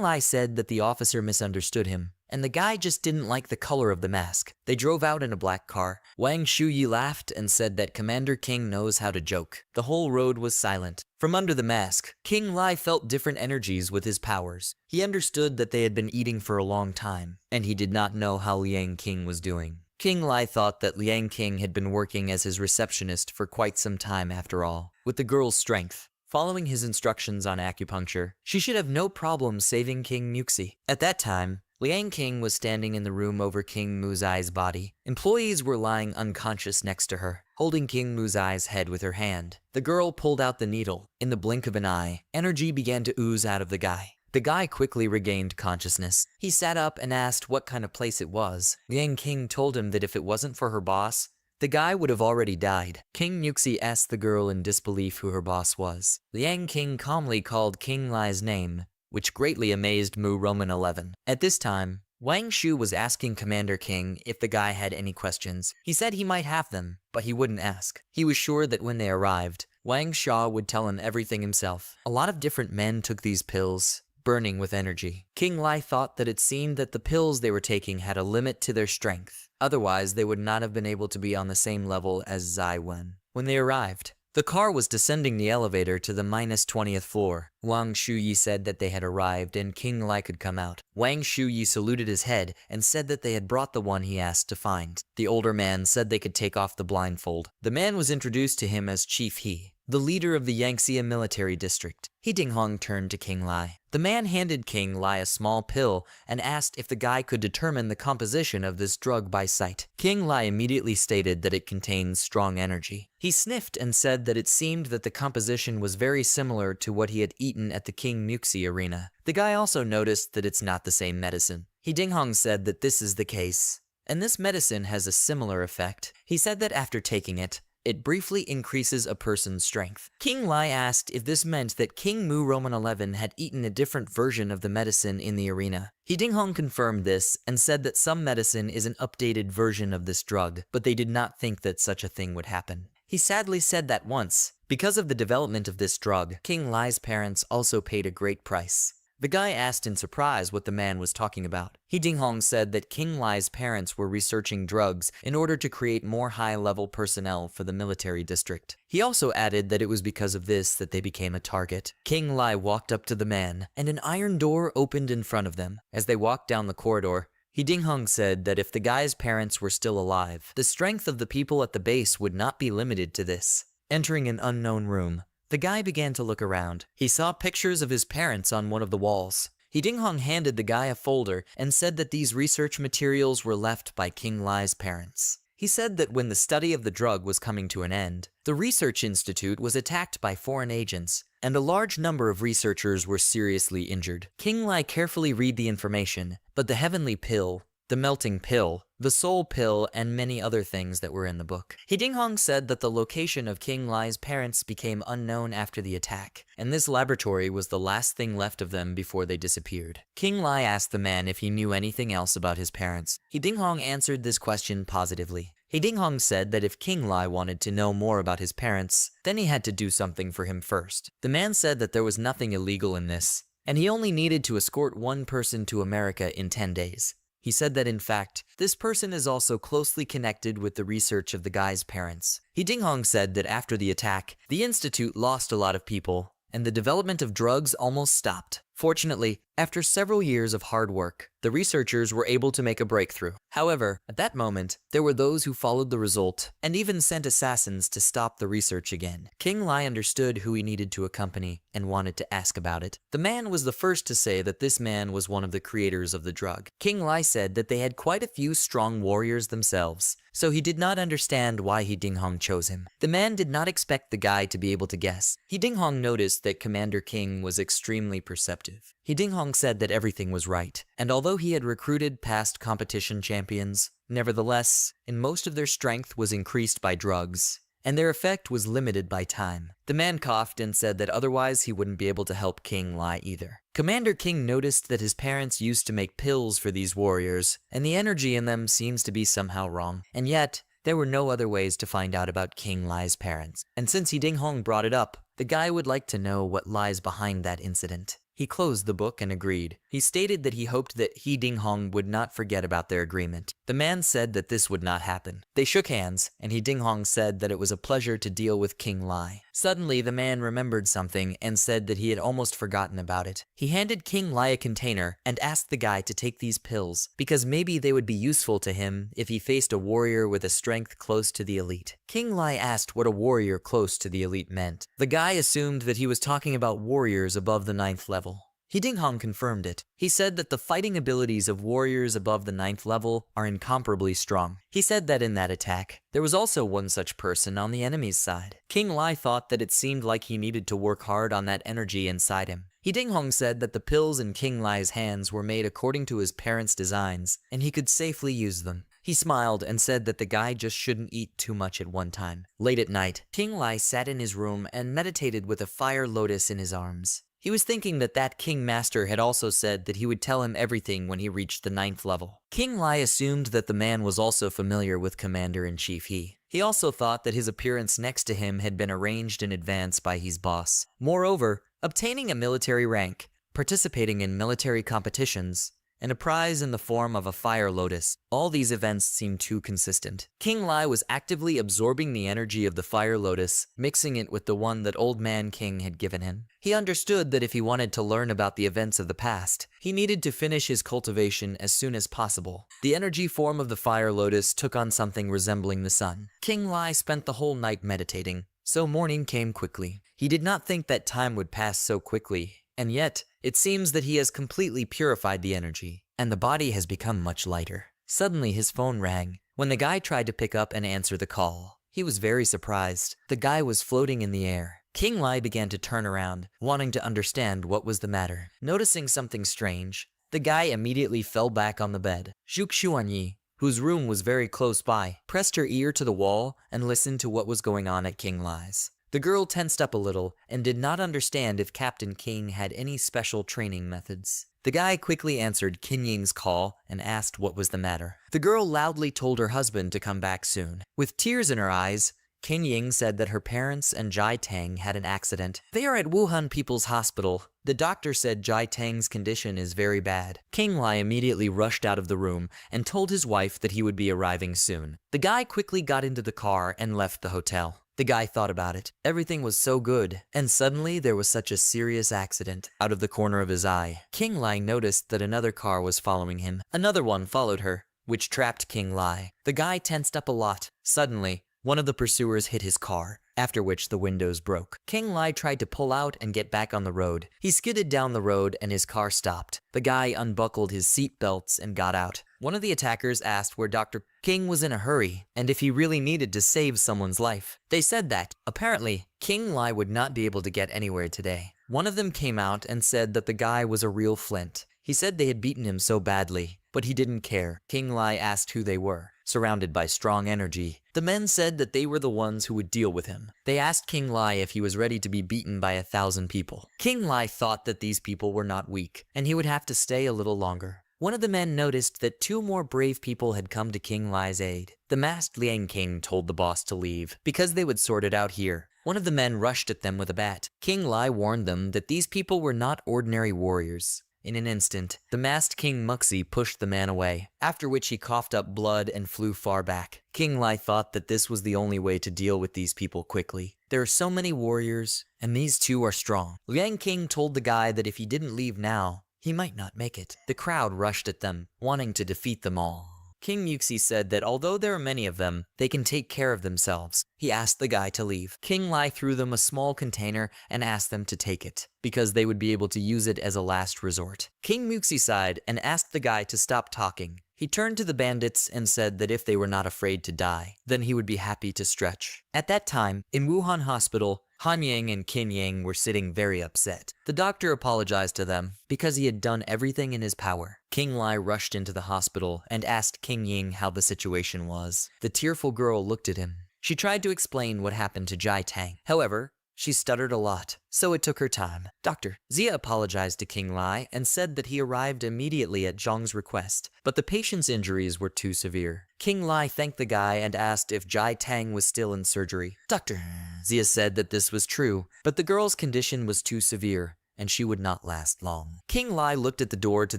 Lai said that the officer misunderstood him, and the guy just didn't like the color of the mask. They drove out in a black car. Wang Shuyi laughed and said that Commander King knows how to joke. The whole road was silent. From under the mask, King Lai felt different energies with his powers. He understood that they had been eating for a long time, and he did not know how Liang King was doing. King Lai thought that Liang King had been working as his receptionist for quite some time after all. With the girl's strength, following his instructions on acupuncture, she should have no problem saving King Muxi. At that time, Liang King was standing in the room over King Muzai's body. Employees were lying unconscious next to her, holding King Muzai's head with her hand. The girl pulled out the needle. In the blink of an eye, energy began to ooze out of the guy. The guy quickly regained consciousness. He sat up and asked what kind of place it was. Liang King told him that if it wasn't for her boss, the guy would have already died. King Muxi asked the girl in disbelief who her boss was. Liang King calmly called King Lai's name, which greatly amazed Mu Roman 11. At this time, Wang Shu was asking Commander King if the guy had any questions. He said he might have them, but he wouldn't ask. He was sure that when they arrived, Wang Sha would tell him everything himself. A lot of different men took these pills, burning with energy. King Lai thought that it seemed that the pills they were taking had a limit to their strength. Otherwise, they would not have been able to be on the same level as Zai Wen. When they arrived, the car was descending the elevator to the -20th floor. Wang Shuyi said that they had arrived and King Lai could come out. Wang Shuyi saluted his head and said that they had brought the one he asked to find. The older man said they could take off the blindfold. The man was introduced to him as Chief He, the leader of the Yangtze military district. He Dinghong turned to King Lai. The man handed King Lai a small pill and asked if the guy could determine the composition of this drug by sight. King Lai immediately stated that it contains strong energy. He sniffed and said that it seemed that the composition was very similar to what he had eaten at the King Muxi arena. The guy also noticed that it's not the same medicine. He Dinghong said that this is the case, and this medicine has a similar effect. He said that after taking it, it briefly increases a person's strength. King Lai asked if this meant that King Mu Roman 11 had eaten a different version of the medicine in the arena. He Dinghong confirmed this and said that some medicine is an updated version of this drug, but they did not think that such a thing would happen. He sadly said that once, because of the development of this drug, King Lai's parents also paid a great price. The guy asked in surprise what the man was talking about. He Dinghong said that King Lai's parents were researching drugs in order to create more high-level personnel for the military district. He also added that it was because of this that they became a target. King Lai walked up to the man, and an iron door opened in front of them. As they walked down the corridor, He Dinghong said that if the guy's parents were still alive, the strength of the people at the base would not be limited to this. Entering an unknown room, the guy began to look around. He saw pictures of his parents on one of the walls. He Dinghong handed the guy a folder and said that these research materials were left by King Lai's parents. He said that when the study of the drug was coming to an end, the research institute was attacked by foreign agents, and a large number of researchers were seriously injured. King Lai carefully read the information, but the heavenly pill, the melting pill, the soul pill, and many other things that were in the book. He Dinghong said that the location of King Lai's parents became unknown after the attack, and this laboratory was the last thing left of them before they disappeared. King Lai asked the man if he knew anything else about his parents. He Dinghong answered this question positively. He Dinghong said that if King Lai wanted to know more about his parents, then he had to do something for him first. The man said that there was nothing illegal in this, and he only needed to escort one person to America in 10 days. He said that in fact, this person is also closely connected with the research of the guy's parents. He Dinghong said that after the attack, the institute lost a lot of people, and the development of drugs almost stopped. Fortunately, after several years of hard work, the researchers were able to make a breakthrough. However, at that moment, there were those who followed the result and even sent assassins to stop the research again. King Lai understood who he needed to accompany and wanted to ask about it. The man was the first to say that this man was one of the creators of the drug. King Lai said that they had quite a few strong warriors themselves, so he did not understand why He Dinghong chose him. The man did not expect the guy to be able to guess. He Dinghong noticed that Commander King was extremely perceptive. He Dinghong said that everything was right, and although he had recruited past competition champions, nevertheless, in most of their strength was increased by drugs, and their effect was limited by time. The man coughed and said that otherwise he wouldn't be able to help King Lai either. Commander King noticed that his parents used to make pills for these warriors, and the energy in them seems to be somehow wrong. And yet, there were no other ways to find out about King Lai's parents. And since He Dinghong brought it up, the guy would like to know what lies behind that incident. He closed the book and agreed. He stated that he hoped that He Dinghong would not forget about their agreement. The man said that this would not happen. They shook hands, and He Dinghong said that it was a pleasure to deal with King Lai. Suddenly, the man remembered something and said that he had almost forgotten about it. He handed King Lai a container and asked the guy to take these pills, because maybe they would be useful to him if he faced a warrior with a strength close to the elite. King Lai asked what a warrior close to the elite meant. The guy assumed that he was talking about warriors above the 9th level. He Dinghong confirmed it. He said that the fighting abilities of warriors above the 9th level are incomparably strong. He said that in that attack, there was also one such person on the enemy's side. King Lai thought that it seemed like he needed to work hard on that energy inside him. He Dinghong said that the pills in King Lai's hands were made according to his parents' designs, and he could safely use them. He smiled and said that the guy just shouldn't eat too much at one time. Late at night, King Lai sat in his room and meditated with a fire lotus in his arms. He was thinking that that King Master had also said that he would tell him everything when he reached the 9th level. King Lai assumed that the man was also familiar with Commander-in-Chief He. He also thought that his appearance next to him had been arranged in advance by his boss. Moreover, obtaining a military rank, participating in military competitions, and a prize in the form of a fire lotus. All these events seemed too consistent. King Lai was actively absorbing the energy of the fire lotus, mixing it with the one that Old Man King had given him. He understood that if he wanted to learn about the events of the past, he needed to finish his cultivation as soon as possible. The energy form of the fire lotus took on something resembling the sun. King Lai spent the whole night meditating, so morning came quickly. He did not think that time would pass so quickly. And yet, it seems that he has completely purified the energy, and the body has become much lighter. Suddenly his phone rang. When the guy tried to pick up and answer the call, he was very surprised. The guy was floating in the air. King Lai began to turn around, wanting to understand what was the matter. Noticing something strange, the guy immediately fell back on the bed. Zhuge Xuanyi, whose room was very close by, pressed her ear to the wall and listened to what was going on at King Lai's. The girl tensed up a little and did not understand if Captain King had any special training methods. The guy quickly answered Qin Ying's call and asked what was the matter. The girl loudly told her husband to come back soon. With tears in her eyes, Qin Ying said that her parents and Jai Tang had an accident. They are at Wuhan People's Hospital. The doctor said Jai Tang's condition is very bad. King Lai immediately rushed out of the room and told his wife that he would be arriving soon. The guy quickly got into the car and left the hotel. The guy thought about it. Everything was so good, and suddenly there was such a serious accident. Out of the corner of his eye, King Lai noticed that another car was following him. Another one followed her, which trapped King Lai. The guy tensed up a lot. Suddenly, one of the pursuers hit his car, after which the windows broke. King Lai tried to pull out and get back on the road. He skidded down the road and his car stopped. The guy unbuckled his seat belts and got out. One of the attackers asked where Dr. King was in a hurry and if he really needed to save someone's life. They said that, apparently, King Lai would not be able to get anywhere today. One of them came out and said that the guy was a real flint. He said they had beaten him so badly, but he didn't care. King Lai asked who they were. Surrounded by strong energy, the men said that they were the ones who would deal with him. They asked King Lai if he was ready to be beaten by 1,000 people. King Lai thought that these people were not weak, and he would have to stay a little longer. One of the men noticed that 2 more brave people had come to King Lai's aid. The masked Liang King told the boss to leave, because they would sort it out here. One of the men rushed at them with a bat. King Lai warned them that these people were not ordinary warriors. In an instant, the masked King Muxi pushed the man away, after which he coughed up blood and flew far back. King Lai thought that this was the only way to deal with these people quickly. There are so many warriors, and these two are strong. Liang King told the guy that if he didn't leave now, he might not make it. The crowd rushed at them, wanting to defeat them all. King Muxi said that although there are many of them, they can take care of themselves. He asked the guy to leave. King Lai threw them a small container and asked them to take it, because they would be able to use it as a last resort. King Muxi sighed and asked the guy to stop talking. He turned to the bandits and said that if they were not afraid to die, then he would be happy to stretch. At that time, in Wuhan Hospital, Han Yang and Qin Yang were sitting very upset. The doctor apologized to them because he had done everything in his power. King Lai rushed into the hospital and asked Qin Yang how the situation was. The tearful girl looked at him. She tried to explain what happened to Jai Tang. However, she stuttered a lot, so it took her time. Dr. Zia apologized to King Lai and said that he arrived immediately at Jong's request, but the patient's injuries were too severe. King Lai thanked the guy and asked if Jai Tang was still in surgery. Dr. Zia said that this was true, but the girl's condition was too severe, and she would not last long. King Lai looked at the door to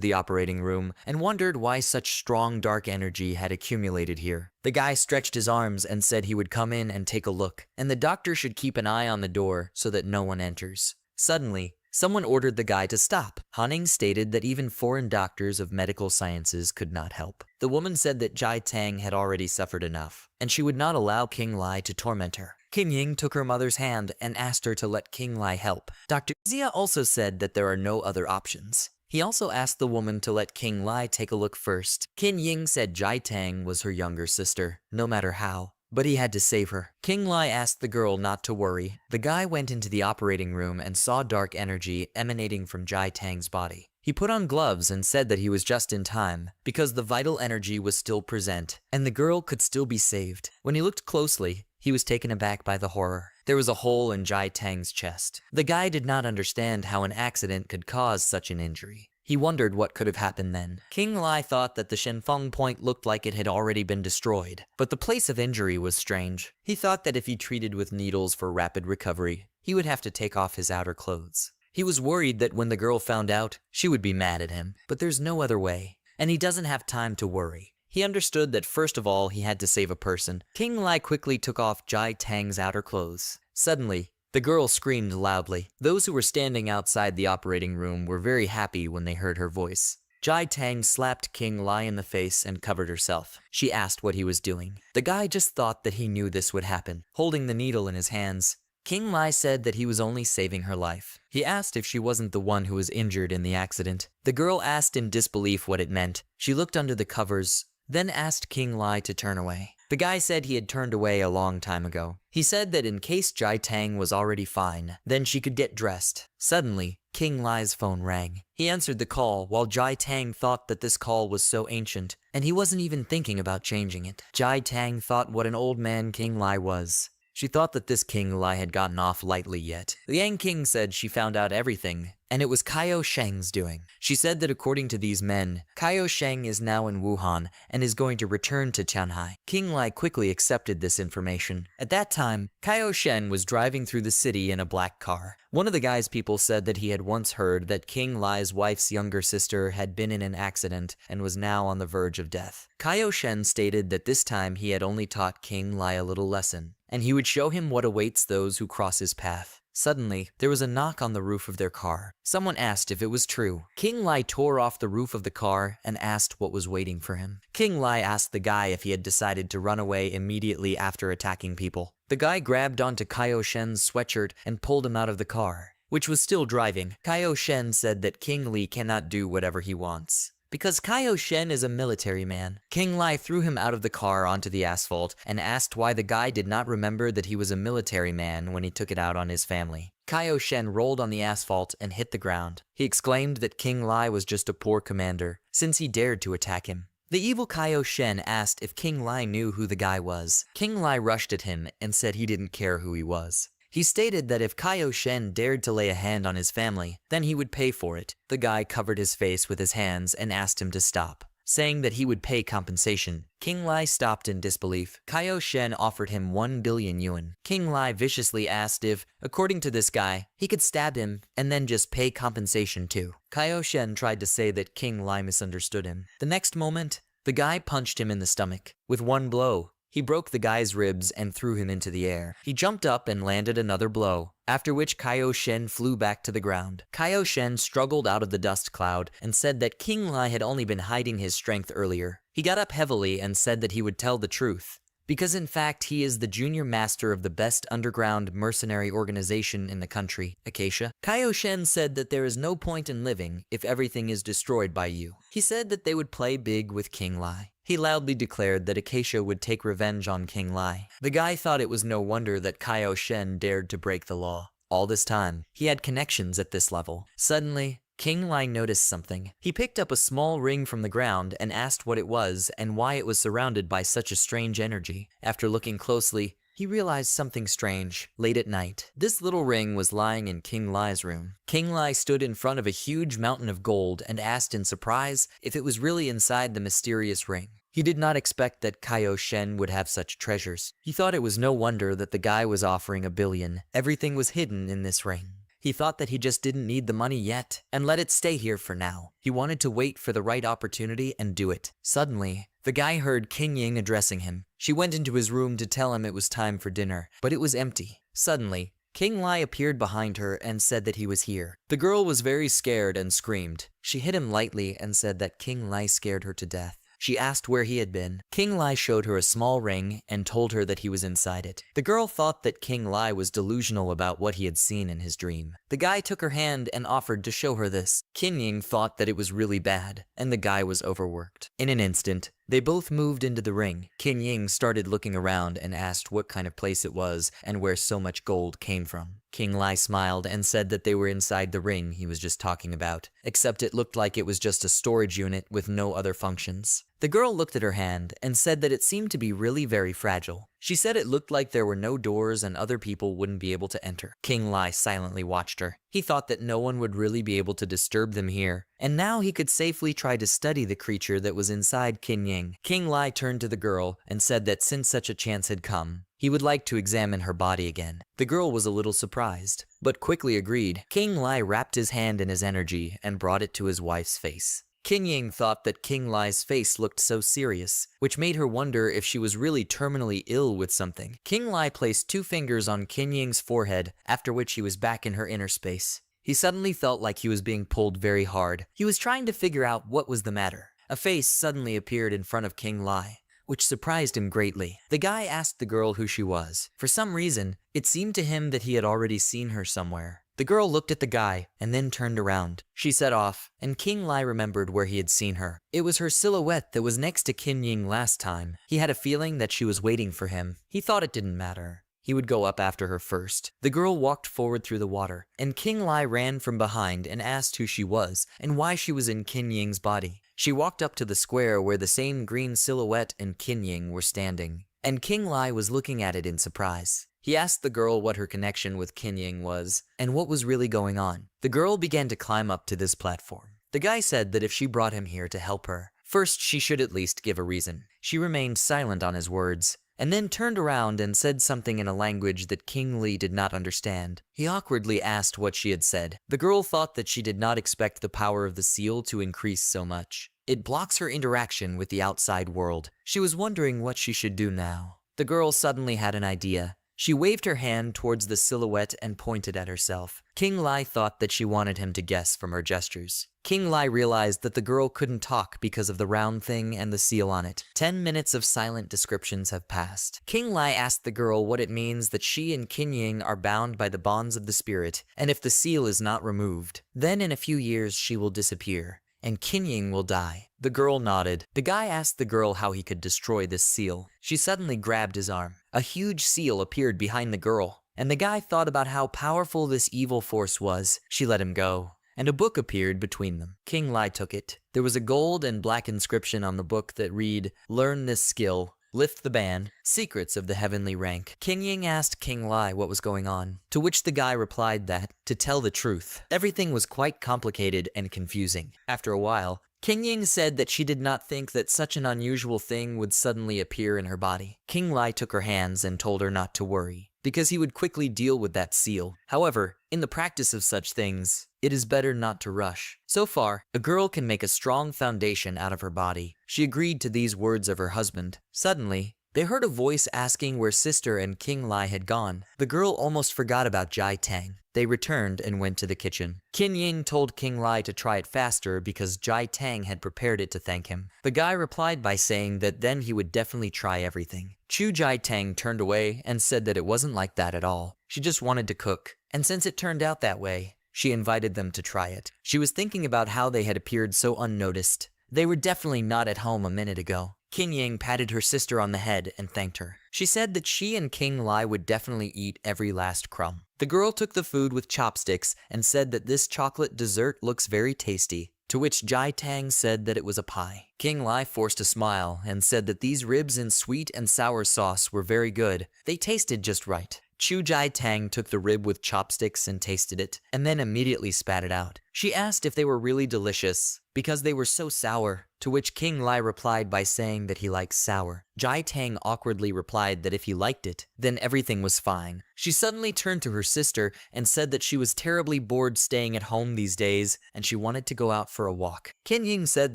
the operating room and wondered why such strong dark energy had accumulated here. The guy stretched his arms and said he would come in and take a look, and the doctor should keep an eye on the door so that no one enters. Suddenly, someone ordered the guy to stop. Hanning stated that even foreign doctors of medical sciences could not help. The woman said that Jai Tang had already suffered enough, and she would not allow King Lai to torment her. Qin Yang took her mother's hand and asked her to let King Lai help. Dr. Zia also said that there are no other options. He also asked the woman to let King Lai take a look first. Qin Yang said Jai Tang was her younger sister, no matter how, but he had to save her. King Lai asked the girl not to worry. The guy went into the operating room and saw dark energy emanating from Jai Tang's body. He put on gloves and said that he was just in time, because the vital energy was still present, and the girl could still be saved. When he looked closely, he was taken aback by the horror. There was a hole in Jai Tang's chest. The guy did not understand how an accident could cause such an injury. He wondered what could have happened then. King Lai thought that the Shenfeng point looked like it had already been destroyed, but the place of injury was strange. He thought that if he treated with needles for rapid recovery, he would have to take off his outer clothes. He was worried that when the girl found out, she would be mad at him, but there's no other way, and he doesn't have time to worry. He understood that first of all, he had to save a person. King Lai quickly took off Jai Tang's outer clothes. Suddenly, the girl screamed loudly. Those who were standing outside the operating room were very happy when they heard her voice. Jai Tang slapped King Lai in the face and covered herself. She asked what he was doing. The guy just thought that he knew this would happen, holding the needle in his hands. King Lai said that he was only saving her life. He asked if she wasn't the one who was injured in the accident. The girl asked in disbelief what it meant. She looked under the covers, then asked King Lai to turn away. The guy said he had turned away a long time ago. He said that in case Jai Tang was already fine, then she could get dressed. Suddenly, King Lai's phone rang. He answered the call while Jai Tang thought that this call was so ancient, and he wasn't even thinking about changing it. Jai Tang thought what an old man King Lai was. She thought that this King Lai had gotten off lightly yet. Liang King said she found out everything, and it was Kaio Sheng's doing. She said that according to these men, Kaio Sheng is now in Wuhan and is going to return to Tianhai. King Lai quickly accepted this information. At that time, Kaio Shen was driving through the city in a black car. One of the guy's people said that he had once heard that King Lai's wife's younger sister had been in an accident and was now on the verge of death. Kaio Shen stated that this time he had only taught King Lai a little lesson, and he would show him what awaits those who cross his path. Suddenly, there was a knock on the roof of their car. Someone asked if it was true. King Lai tore off the roof of the car and asked what was waiting for him. King Lai asked the guy if he had decided to run away immediately after attacking people. The guy grabbed onto Kaio Shen's sweatshirt and pulled him out of the car, which was still driving. Kaio Shen said that King Li cannot do whatever he wants, because Kaio Shen is a military man. King Lai threw him out of the car onto the asphalt and asked why the guy did not remember that he was a military man when he took it out on his family. Kaio Shen rolled on the asphalt and hit the ground. He exclaimed that King Lai was just a poor commander, since he dared to attack him. The evil Kaio Shen asked if King Lai knew who the guy was. King Lai rushed at him and said he didn't care who he was. He stated that if Kaio Shen dared to lay a hand on his family, then he would pay for it. The guy covered his face with his hands and asked him to stop. saying that he would pay compensation. King Lai stopped in disbelief. Kaio Shen offered him 1 billion yuan. King Lai viciously asked if, according to this guy, he could stab him and then just pay compensation too. Kaio Shen tried to say that King Lai misunderstood him. The next moment, the guy punched him in the stomach. With one blow, he broke the guy's ribs and threw him into the air. He jumped up and landed another blow, after which Kaio Shen flew back to the ground. Kaio Shen struggled out of the dust cloud and said that King Lai had only been hiding his strength earlier. He got up heavily and said that he would tell the truth, because in fact he is the junior master of the best underground mercenary organization in the country, Acacia. Kaio Shen said that there is no point in living if everything is destroyed by you. He said that they would play big with King Lai. He loudly declared that Acacia would take revenge on King Lai. The guy thought it was no wonder that Kaio Shen dared to break the law. All this time, he had connections at this level. Suddenly, King Lai noticed something. He picked up a small ring from the ground and asked what it was and why it was surrounded by such a strange energy. After looking closely, he realized something strange. Late at night, this little ring was lying in King Lai's room. King Lai stood in front of a huge mountain of gold and asked in surprise if it was really inside the mysterious ring. He did not expect that Kaio Shen would have such treasures. He thought it was no wonder that the guy was offering 1 billion. Everything was hidden in this ring. He thought that he just didn't need the money yet and let it stay here for now. He wanted to wait for the right opportunity and do it. Suddenly, the guy heard King Ying addressing him. She went into his room to tell him it was time for dinner, but it was empty. Suddenly, King Lai appeared behind her and said that he was here. The girl was very scared and screamed. She hit him lightly and said that King Lai scared her to death. She asked where he had been. King Lai showed her a small ring and told her that he was inside it. The girl thought that King Lai was delusional about what he had seen in his dream. The guy took her hand and offered to show her this. King Ying thought that it was really bad, and the guy was overworked. In an instant, they both moved into the ring. King Ying started looking around and asked what kind of place it was and where so much gold came from. King Lai smiled and said that they were inside the ring he was just talking about, except it looked like it was just a storage unit with no other functions. The girl looked at her hand and said that it seemed to be really very fragile. She said it looked like there were no doors and other people wouldn't be able to enter. King Lai silently watched her. He thought that no one would really be able to disturb them here, and now he could safely try to study the creature that was inside King Ying. King Lai turned to the girl and said that since such a chance had come, he would like to examine her body again. The girl was a little surprised, but quickly agreed. King Lai wrapped his hand in his energy and brought it to his wife's face. King Ying thought that King Lai's face looked so serious, which made her wonder if she was really terminally ill with something. King Lai placed 2 fingers on King Ying's forehead, after which he was back in her inner space. He suddenly felt like he was being pulled very hard. He was trying to figure out what was the matter. A face suddenly appeared in front of King Lai, which surprised him greatly. The guy asked the girl who she was. For some reason, it seemed to him that he had already seen her somewhere. The girl looked at the guy and then turned around. She set off, and King Lai remembered where he had seen her. It was her silhouette that was next to King Ying last time. He had a feeling that she was waiting for him. He thought it didn't matter. He would go up after her first. The girl walked forward through the water, and King Lai ran from behind and asked who she was and why she was in King Ying's body. She walked up to the square where the same green silhouette and King Ying were standing, and King Lai was looking at it in surprise. He asked the girl what her connection with King Ying was and what was really going on. The girl began to climb up to this platform. The guy said that if she brought him here to help her, first she should at least give a reason. She remained silent on his words, and then turned around and said something in a language that King Li did not understand. He awkwardly asked what she had said. The girl thought that she did not expect the power of the seal to increase so much. It blocks her interaction with the outside world. She was wondering what she should do now. The girl suddenly had an idea. She waved her hand towards the silhouette and pointed at herself. King Lai thought that she wanted him to guess from her gestures. King Lai realized that the girl couldn't talk because of the round thing and the seal on it. 10 minutes of silent descriptions have passed. King Lai asked the girl what it means that she and King Ying are bound by the bonds of the spirit, and if the seal is not removed, then in a few years she will disappear, and King Ying will die. The girl nodded. The guy asked the girl how he could destroy this seal. She suddenly grabbed his arm. A huge seal appeared behind the girl, and the guy thought about how powerful this evil force was. She let him go, and a book appeared between them. King Lai took it. There was a gold and black inscription on the book that read, "Learn this skill. Lift the ban. Secrets of the heavenly rank." King Ying asked King Lai what was going on, to which the guy replied that, to tell the truth, everything was quite complicated and confusing. After a while, King Ying said that she did not think that such an unusual thing would suddenly appear in her body. King Lai took her hands and told her not to worry, because he would quickly deal with that seal. However, in the practice of such things, it is better not to rush. So far, a girl can make a strong foundation out of her body. She agreed to these words of her husband. Suddenly, they heard a voice asking where sister and King Lai had gone. The girl almost forgot about Jai Tang. They returned and went to the kitchen. King Ying told King Lai to try it faster because Jai Tang had prepared it to thank him. The guy replied by saying that then he would definitely try everything. Jai Tang turned away and said that it wasn't like that at all. She just wanted to cook. And since it turned out that way, she invited them to try it. She was thinking about how they had appeared so unnoticed. They were definitely not at home a minute ago. King Ying patted her sister on the head and thanked her. She said that she and King Lai would definitely eat every last crumb. The girl took the food with chopsticks and said that this chocolate dessert looks very tasty, to which Jai Tang said that it was a pie. King Lai forced a smile and said that these ribs in sweet and sour sauce were very good. They tasted just right. Jai Tang took the rib with chopsticks and tasted it, and then immediately spat it out. She asked if they were really delicious, because they were so sour, to which King Lai replied by saying that he likes sour. Jai Tang awkwardly replied that if he liked it, then everything was fine. She suddenly turned to her sister and said that she was terribly bored staying at home these days, and she wanted to go out for a walk. King Ying said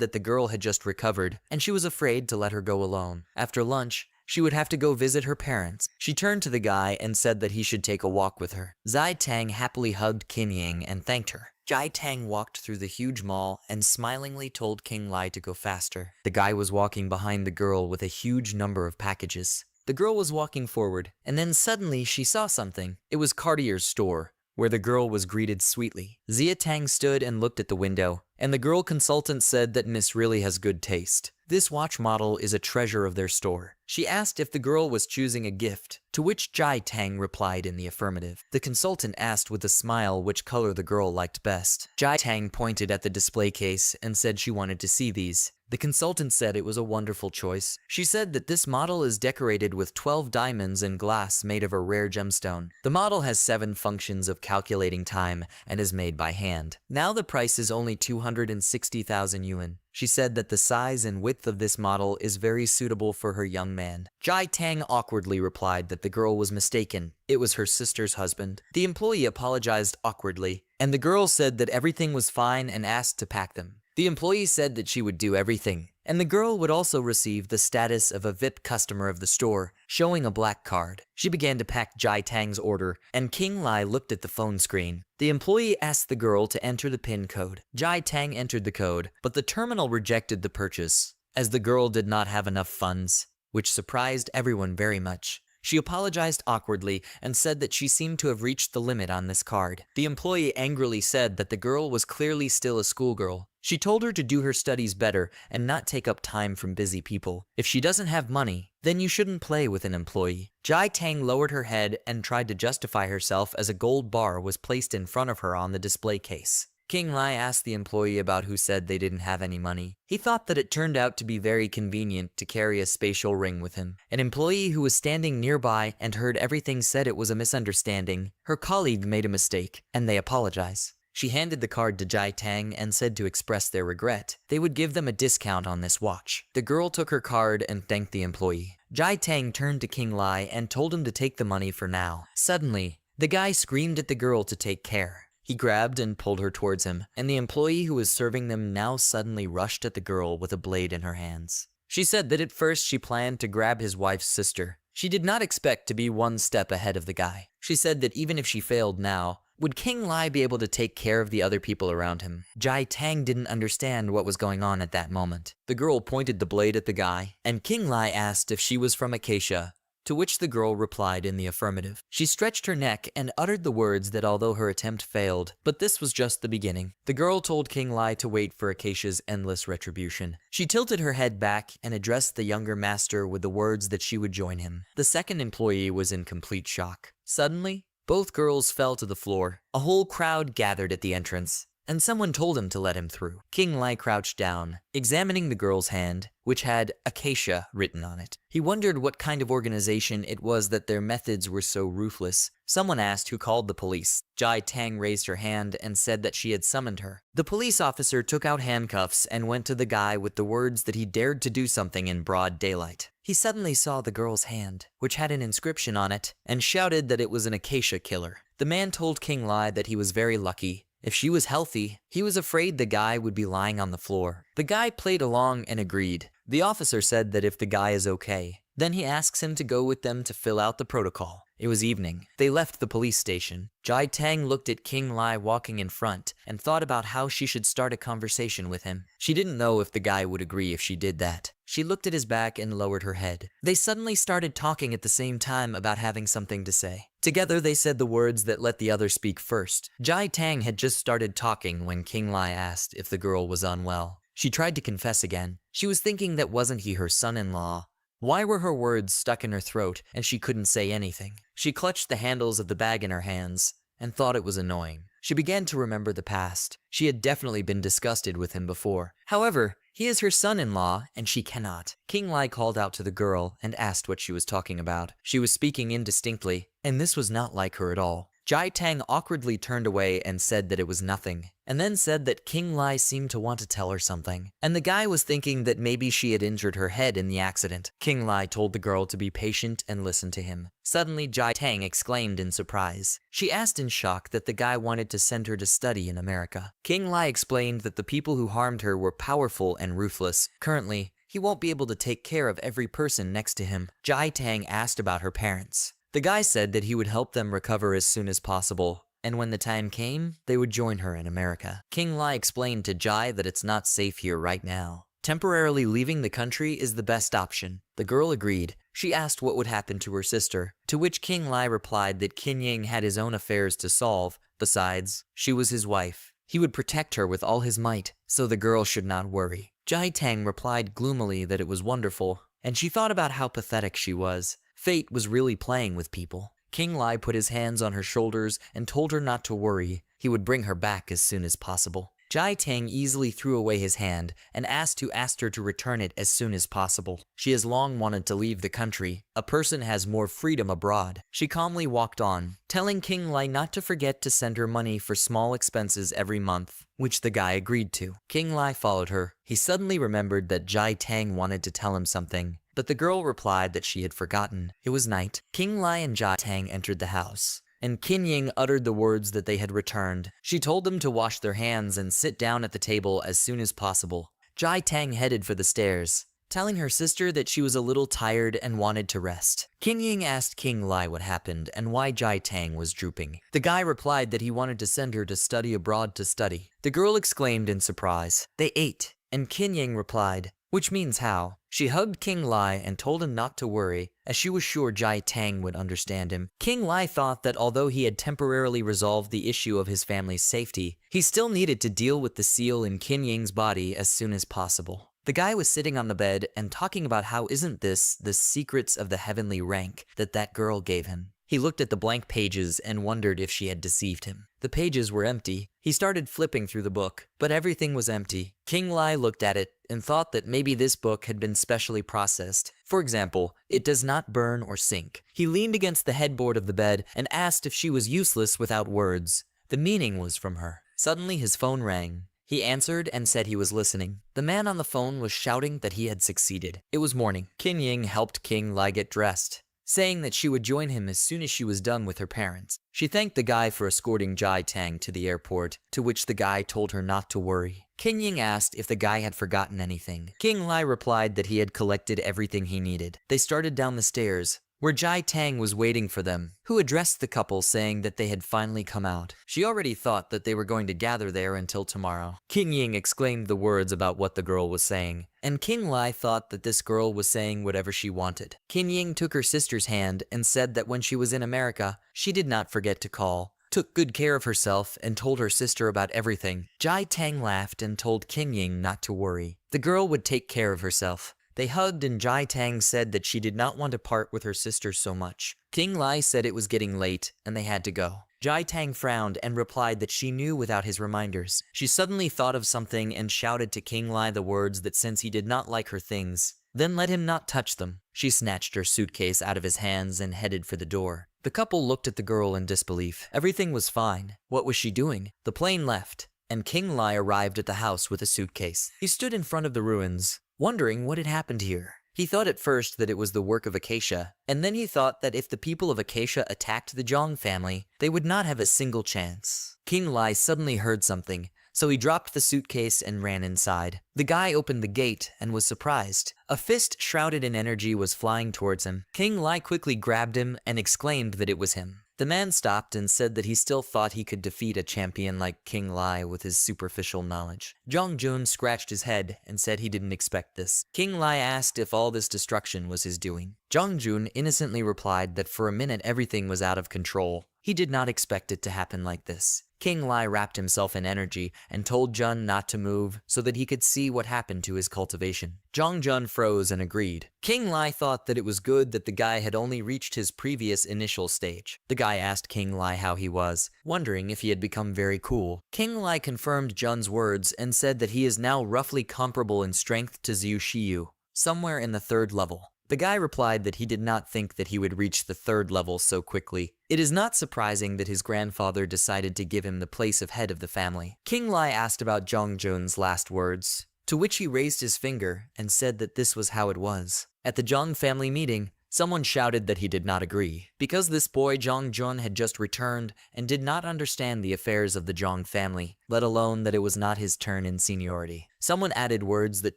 that the girl had just recovered, and she was afraid to let her go alone. After lunch, she would have to go visit her parents. She turned to the guy and said that he should take a walk with her. Jai Tang happily hugged King Ying and thanked her. Jai Tang walked through the huge mall and smilingly told King Lai to go faster. The guy was walking behind the girl with a huge number of packages. The girl was walking forward, and then suddenly she saw something. It was Cartier's store, where the girl was greeted sweetly. Jai Tang stood and looked at the window, and the girl consultant said that Miss really has good taste. This watch model is a treasure of their store. She asked if the girl was choosing a gift, to which Jai Tang replied in the affirmative. The consultant asked with a smile which color the girl liked best. Jai Tang pointed at the display case and said she wanted to see these. The consultant said it was a wonderful choice. She said that this model is decorated with 12 diamonds and glass made of a rare gemstone. The model has 7 functions of calculating time and is made by hand. Now the price is only 260,000 yuan. She said that the size and width of this model is very suitable for her young man. Jai Tang awkwardly replied that the girl was mistaken. It was her sister's husband. The employee apologized awkwardly, and the girl said that everything was fine and asked to pack them. The employee said that she would do everything, and the girl would also receive the status of a VIP customer of the store, showing a black card. She began to pack Jai Tang's order, and King Lai looked at the phone screen. The employee asked the girl to enter the PIN code. Jai Tang entered the code, but the terminal rejected the purchase, as the girl did not have enough funds, which surprised everyone very much. She apologized awkwardly and said that she seemed to have reached the limit on this card. The employee angrily said that the girl was clearly still a schoolgirl. She told her to do her studies better and not take up time from busy people. If she doesn't have money, then you shouldn't play with an employee. Jai Tang lowered her head and tried to justify herself as a gold bar was placed in front of her on the display case. King Lai asked the employee about who said they didn't have any money. He thought that it turned out to be very convenient to carry a spatial ring with him. An employee who was standing nearby and heard everything said it was a misunderstanding. Her colleague made a mistake, and they apologize. She handed the card to Jai Tang and said to express their regret. They would give them a discount on this watch. The girl took her card and thanked the employee. Jai Tang turned to King Lai and told him to take the money for now. Suddenly, the guy screamed at the girl to take care. He grabbed and pulled her towards him, and the employee who was serving them now suddenly rushed at the girl with a blade in her hands. She said that at first she planned to grab his wife's sister. She did not expect to be one step ahead of the guy. She said that even if she failed now, would King Lai be able to take care of the other people around him? Jai Tang didn't understand what was going on at that moment. The girl pointed the blade at the guy, and King Lai asked if she was from Acacia, to which the girl replied in the affirmative. She stretched her neck and uttered the words that although her attempt failed, but this was just the beginning. The girl told King Lai to wait for Acacia's endless retribution. She tilted her head back and addressed the younger master with the words that she would join him. The second employee was in complete shock. Suddenly, both girls fell to the floor. A whole crowd gathered at the entrance. and someone told him to let him through. King Lai crouched down, examining the girl's hand, which had Acacia written on it. He wondered what kind of organization it was that their methods were so ruthless. Someone asked who called the police. Jai Tang raised her hand and said that she had summoned her. The police officer took out handcuffs and went to the guy with the words that he dared to do something in broad daylight. He suddenly saw the girl's hand, which had an inscription on it, and shouted that it was an Acacia killer. The man told King Lai that he was very lucky. If she was healthy, he was afraid the guy would be lying on the floor. The guy played along and agreed. The officer said that if the guy is okay, then he asks him to go with them to fill out the protocol. It was evening. They left the police station. Jai Tang looked at King Lai walking in front and thought about how she should start a conversation with him. She didn't know if the guy would agree if she did that. She looked at his back and lowered her head. They suddenly started talking at the same time about having something to say. Together they said the words that let the other speak first. Jai Tang had just started talking when King Lai asked if the girl was unwell. She tried to confess again. She was thinking that wasn't he her son-in-law. Why were her words stuck in her throat and she couldn't say anything? She clutched the handles of the bag in her hands and thought it was annoying. She began to remember the past. She had definitely been disgusted with him before. However, he is her son-in-law and she cannot. King Lai called out to the girl and asked what she was talking about. She was speaking indistinctly, and this was not like her at all. Jai Tang awkwardly turned away and said that it was nothing, and then said that King Lai seemed to want to tell her something, and the guy was thinking that maybe she had injured her head in the accident. King Lai told the girl to be patient and listen to him. Suddenly, Jai Tang exclaimed in surprise. She asked in shock that the guy wanted to send her to study in America. King Lai explained that the people who harmed her were powerful and ruthless. Currently, he won't be able to take care of every person next to him. Jai Tang asked about her parents. The guy said that he would help them recover as soon as possible, and when the time came, they would join her in America. King Lai explained to Jai that it's not safe here right now. Temporarily leaving the country is the best option. The girl agreed. She asked what would happen to her sister, to which King Lai replied that Kin Ying had his own affairs to solve. Besides, she was his wife. He would protect her with all his might, so the girl should not worry. Jai Tang replied gloomily that it was wonderful, and she thought about how pathetic she was. Fate was really playing with people. King Lai put his hands on her shoulders and told her not to worry. He would bring her back as soon as possible. Jai Tang easily threw away his hand and asked her to return it as soon as possible. She has long wanted to leave the country. A person has more freedom abroad. She calmly walked on, telling King Lai not to forget to send her money for small expenses every month, which the guy agreed to. King Lai followed her. He suddenly remembered that Jai Tang wanted to tell him something, but the girl replied that she had forgotten. It was night. King Lai and Jai Tang entered the house, and Kin Ying uttered the words that they had returned. She told them to wash their hands and sit down at the table as soon as possible. Jai Tang headed for the stairs, telling her sister that she was a little tired and wanted to rest. Kin Ying asked King Lai what happened and why Jai Tang was drooping. The guy replied that he wanted to send her to study abroad to study. The girl exclaimed in surprise. They ate, and Kin Ying replied, "Which means how?" She hugged King Lai and told him not to worry, as she was sure Jai Tang would understand him. King Lai thought that although he had temporarily resolved the issue of his family's safety, he still needed to deal with the seal in Kin Ying's body as soon as possible. The guy was sitting on the bed and talking about how isn't this the secrets of the heavenly rank that girl gave him. He looked at the blank pages and wondered if she had deceived him. The pages were empty. He started flipping through the book, but everything was empty. King Lai looked at it and thought that maybe this book had been specially processed. For example, it does not burn or sink. He leaned against the headboard of the bed and asked if she was useless without words. The meaning was from her. Suddenly his phone rang. He answered and said he was listening. The man on the phone was shouting that he had succeeded. It was morning. Kin Ying helped King Lai get dressed, saying that she would join him as soon as she was done with her parents. She thanked the guy for escorting Jai Tang to the airport, to which the guy told her not to worry. Kin Ying asked if the guy had forgotten anything. King Lai replied that he had collected everything he needed. They started down the stairs, where Jai Tang was waiting for them, who addressed the couple saying that they had finally come out. She already thought that they were going to gather there until tomorrow. Kin Ying exclaimed the words about what the girl was saying, and King Lai thought that this girl was saying whatever she wanted. Kin Ying took her sister's hand and said that when she was in America, she did not forget to call, took good care of herself, and told her sister about everything. Jai Tang laughed and told Kin Ying not to worry. The girl would take care of herself. They hugged and Jai Tang said that she did not want to part with her sister so much. King Lai said it was getting late and they had to go. Jai Tang frowned and replied that she knew without his reminders. She suddenly thought of something and shouted to King Lai the words that since he did not like her things, then let him not touch them. She snatched her suitcase out of his hands and headed for the door. The couple looked at the girl in disbelief. Everything was fine. What was she doing? The plane left, and King Lai arrived at the house with a suitcase. He stood in front of the ruins, wondering what had happened here. He thought at first that it was the work of Acacia, and then he thought that if the people of Acacia attacked the Jong family, they would not have a single chance. King Lai suddenly heard something, so he dropped the suitcase and ran inside. The guy opened the gate and was surprised. A fist shrouded in energy was flying towards him. King Lai quickly grabbed him and exclaimed that it was him. The man stopped and said that he still thought he could defeat a champion like King Lai with his superficial knowledge. Jong scratched his head and said he didn't expect this. King Lai asked if all this destruction was his doing. Jong innocently replied that for a minute everything was out of control. He did not expect it to happen like this. King Lai wrapped himself in energy and told Jun not to move so that he could see what happened to his cultivation. Jong froze and agreed. King Lai thought that it was good that the guy had only reached his previous initial stage. The guy asked King Lai how he was, wondering if he had become very cool. King Lai confirmed Jun's words and said that he is now roughly comparable in strength to Zhu Shiyu, somewhere in the 3rd level. The guy replied that he did not think that he would reach the 3rd level so quickly. It is not surprising that his grandfather decided to give him the place of head of the family. King Lai asked about Jong last words, to which he raised his finger and said that this was how it was. At the Jong family meeting, someone shouted that he did not agree, because this boy Jong had just returned and did not understand the affairs of the Jong family, let alone that it was not his turn in seniority. Someone added words that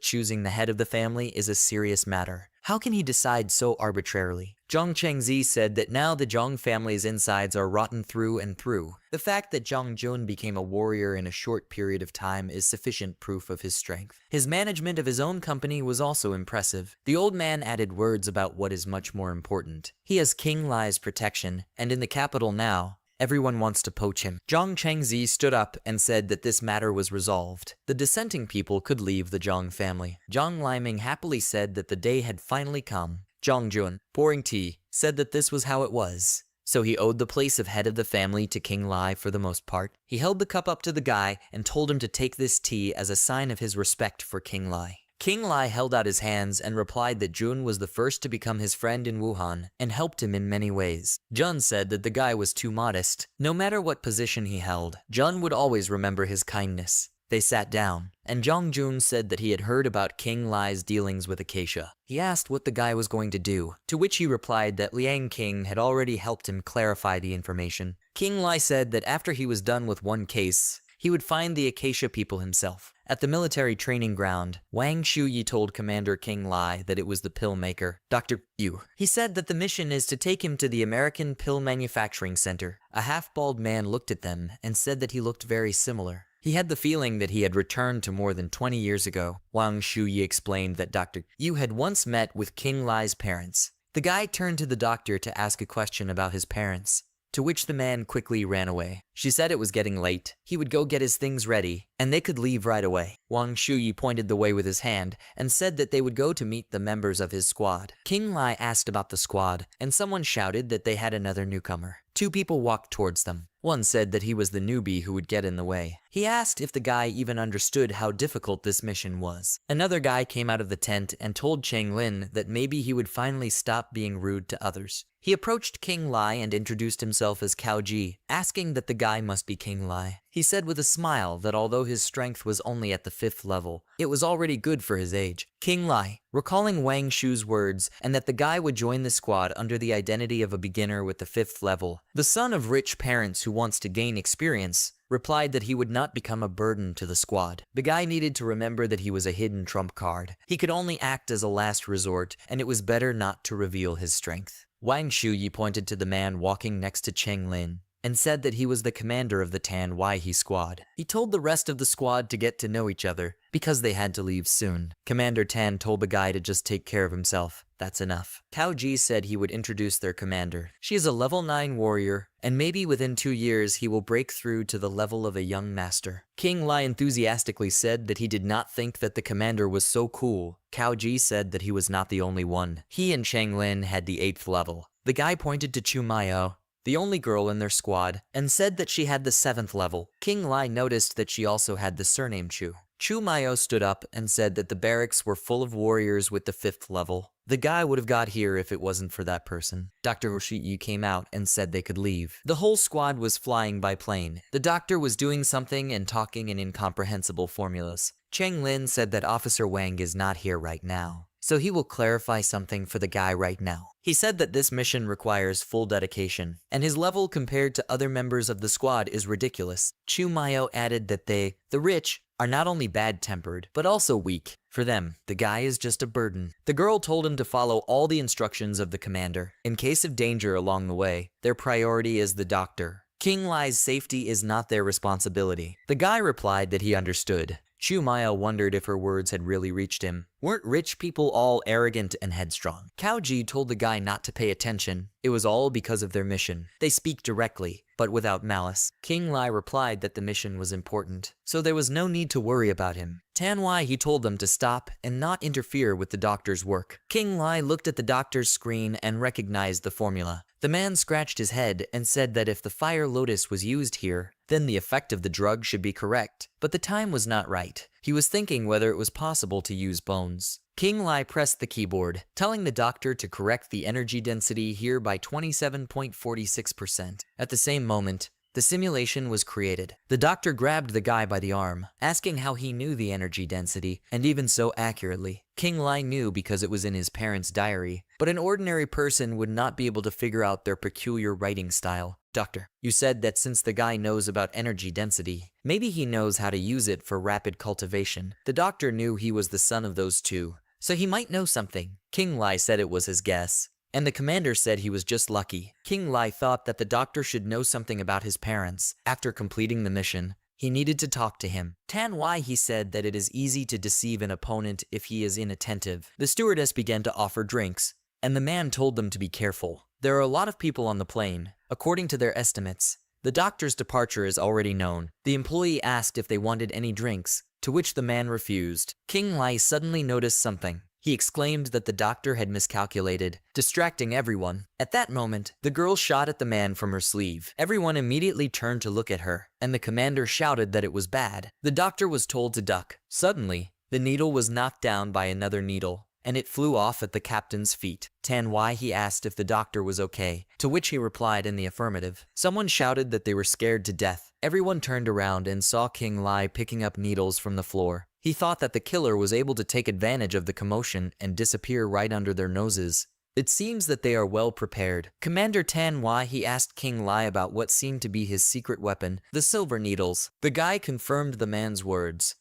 choosing the head of the family is a serious matter. How can he decide so arbitrarily? Jong Chengzi said that now the Jong family's insides are rotten through and through. The fact that Jong became a warrior in a short period of time is sufficient proof of his strength. His management of his own company was also impressive. The old man added words about what is much more important. He has King Lai's protection, and in the capital now, everyone wants to poach him. Jong Chengzi stood up and said that this matter was resolved. The dissenting people could leave the Jong family. Zhang Liming happily said that the day had finally come. Zhang Jun, pouring tea, said that this was how it was. So he owed the place of head of the family to King Lai for the most part. He held the cup up to the guy and told him to take this tea as a sign of his respect for King Lai. King Lai held out his hands and replied that Jun was the first to become his friend in Wuhan and helped him in many ways. Jun said that the guy was too modest. No matter what position he held, Jun would always remember his kindness. They sat down, and Jong said that he had heard about King Lai's dealings with Acacia. He asked what the guy was going to do, to which he replied that Liang King had already helped him clarify the information. King Lai said that after he was done with one case, he would find the Acacia people himself. At the military training ground, Wang Shuyi told Commander King Lai that it was the pill maker, Dr. Yu. He said that the mission is to take him to the American Pill Manufacturing Center. A half-bald man looked at them and said that he looked very similar. He had the feeling that he had returned to more than 20 years ago. Wang Shuyi explained that Dr. Yu had once met with King Lai's parents. The guy turned to the doctor to ask a question about his parents, to which the man quickly ran away. She said it was getting late. He would go get his things ready, and they could leave right away. Wang Shuyi pointed the way with his hand and said that they would go to meet the members of his squad. King Lai asked about the squad, and someone shouted that they had another newcomer. Two people walked towards them. One said that he was the newbie who would get in the way. He asked if the guy even understood how difficult this mission was. Another guy came out of the tent and told Cheng Lin that maybe he would finally stop being rude to others. He approached King Lai and introduced himself as Cao Ji, asking that the guy must be King Lai. He said with a smile that although his strength was only at the 5th level, it was already good for his age. King Lai, recalling Wang Shu's words and that the guy would join the squad under the identity of a beginner with the 5th level, the son of rich parents who wants to gain experience, replied that he would not become a burden to the squad. The guy needed to remember that he was a hidden trump card. He could only act as a last resort, and it was better not to reveal his strength. Wang Shuyi pointed to the man walking next to Cheng Lin. and said that he was the commander of the Tan Waihe squad. He told the rest of the squad to get to know each other because they had to leave soon. Commander Tan told the guy to just take care of himself. That's enough. Cao Ji said he would introduce their commander. She is a level 9 warrior, and maybe within 2 years he will break through to the level of a young master. King Lai enthusiastically said that he did not think that the commander was so cool. Cao Ji said that he was not the only one. He and Chang Lin had the 8th level. The guy pointed to Chu Mayo, the only girl in their squad, and said that she had the 7th level. King Lai noticed that she also had the surname Chu. Chu Mayo stood up and said that the barracks were full of warriors with the 5th level. The guy would have got here if it wasn't for that person. Dr. Roshiyu came out and said they could leave. The whole squad was flying by plane. The doctor was doing something and talking in incomprehensible formulas. Chang Lin said that Officer Wang is not here right now, so he will clarify something for the guy right now. He said that this mission requires full dedication, and his level compared to other members of the squad is ridiculous. Chu Mayo added that the rich, are not only bad-tempered, but also weak. For them, the guy is just a burden. The girl told him to follow all the instructions of the commander. In case of danger along the way, their priority is the doctor. King Lai's safety is not their responsibility. The guy replied that he understood. Chu Mayo wondered if her words had really reached him. Weren't rich people all arrogant and headstrong? Cao Ji told the guy not to pay attention. It was all because of their mission. They speak directly, but without malice. King Lai replied that the mission was important, so there was no need to worry about him. Tan Wai he told them to stop and not interfere with the doctor's work. King Lai looked at the doctor's screen and recognized the formula. The man scratched his head and said that if the fire lotus was used here, then the effect of the drug should be correct. But the time was not right. He was thinking whether it was possible to use bones. King Lai pressed the keyboard, telling the doctor to correct the energy density here by 27.46%. At the same moment, the simulation was created. The doctor grabbed the guy by the arm, asking how he knew the energy density, and even so accurately. King Lai knew because it was in his parents' diary, but an ordinary person would not be able to figure out their peculiar writing style. Doctor, you said that since the guy knows about energy density, maybe he knows how to use it for rapid cultivation. The doctor knew he was the son of those two, so he might know something. King Lai said it was his guess, and the commander said he was just lucky. King Lai thought that the doctor should know something about his parents. After completing the mission, he needed to talk to him. Tan Wai he said that it is easy to deceive an opponent if he is inattentive. The stewardess began to offer drinks, and the man told them to be careful. There are a lot of people on the plane. According to their estimates, the doctor's departure is already known. The employee asked if they wanted any drinks, to which the man refused. King Lai suddenly noticed something. He exclaimed that the doctor had miscalculated, distracting everyone. At that moment, the girl shot at the man from her sleeve. Everyone immediately turned to look at her, and the commander shouted that it was bad. The doctor was told to duck. Suddenly, the needle was knocked down by another needle, and it flew off at the captain's feet. Tan Wai he asked if the doctor was okay, to which he replied in the affirmative. Someone shouted that they were scared to death. Everyone turned around and saw King Lai picking up needles from the floor. He thought that the killer was able to take advantage of the commotion and disappear right under their noses. It seems that they are well prepared. Commander Tan Wai he asked King Lai about what seemed to be his secret weapon, the silver needles. The guy confirmed the man's words.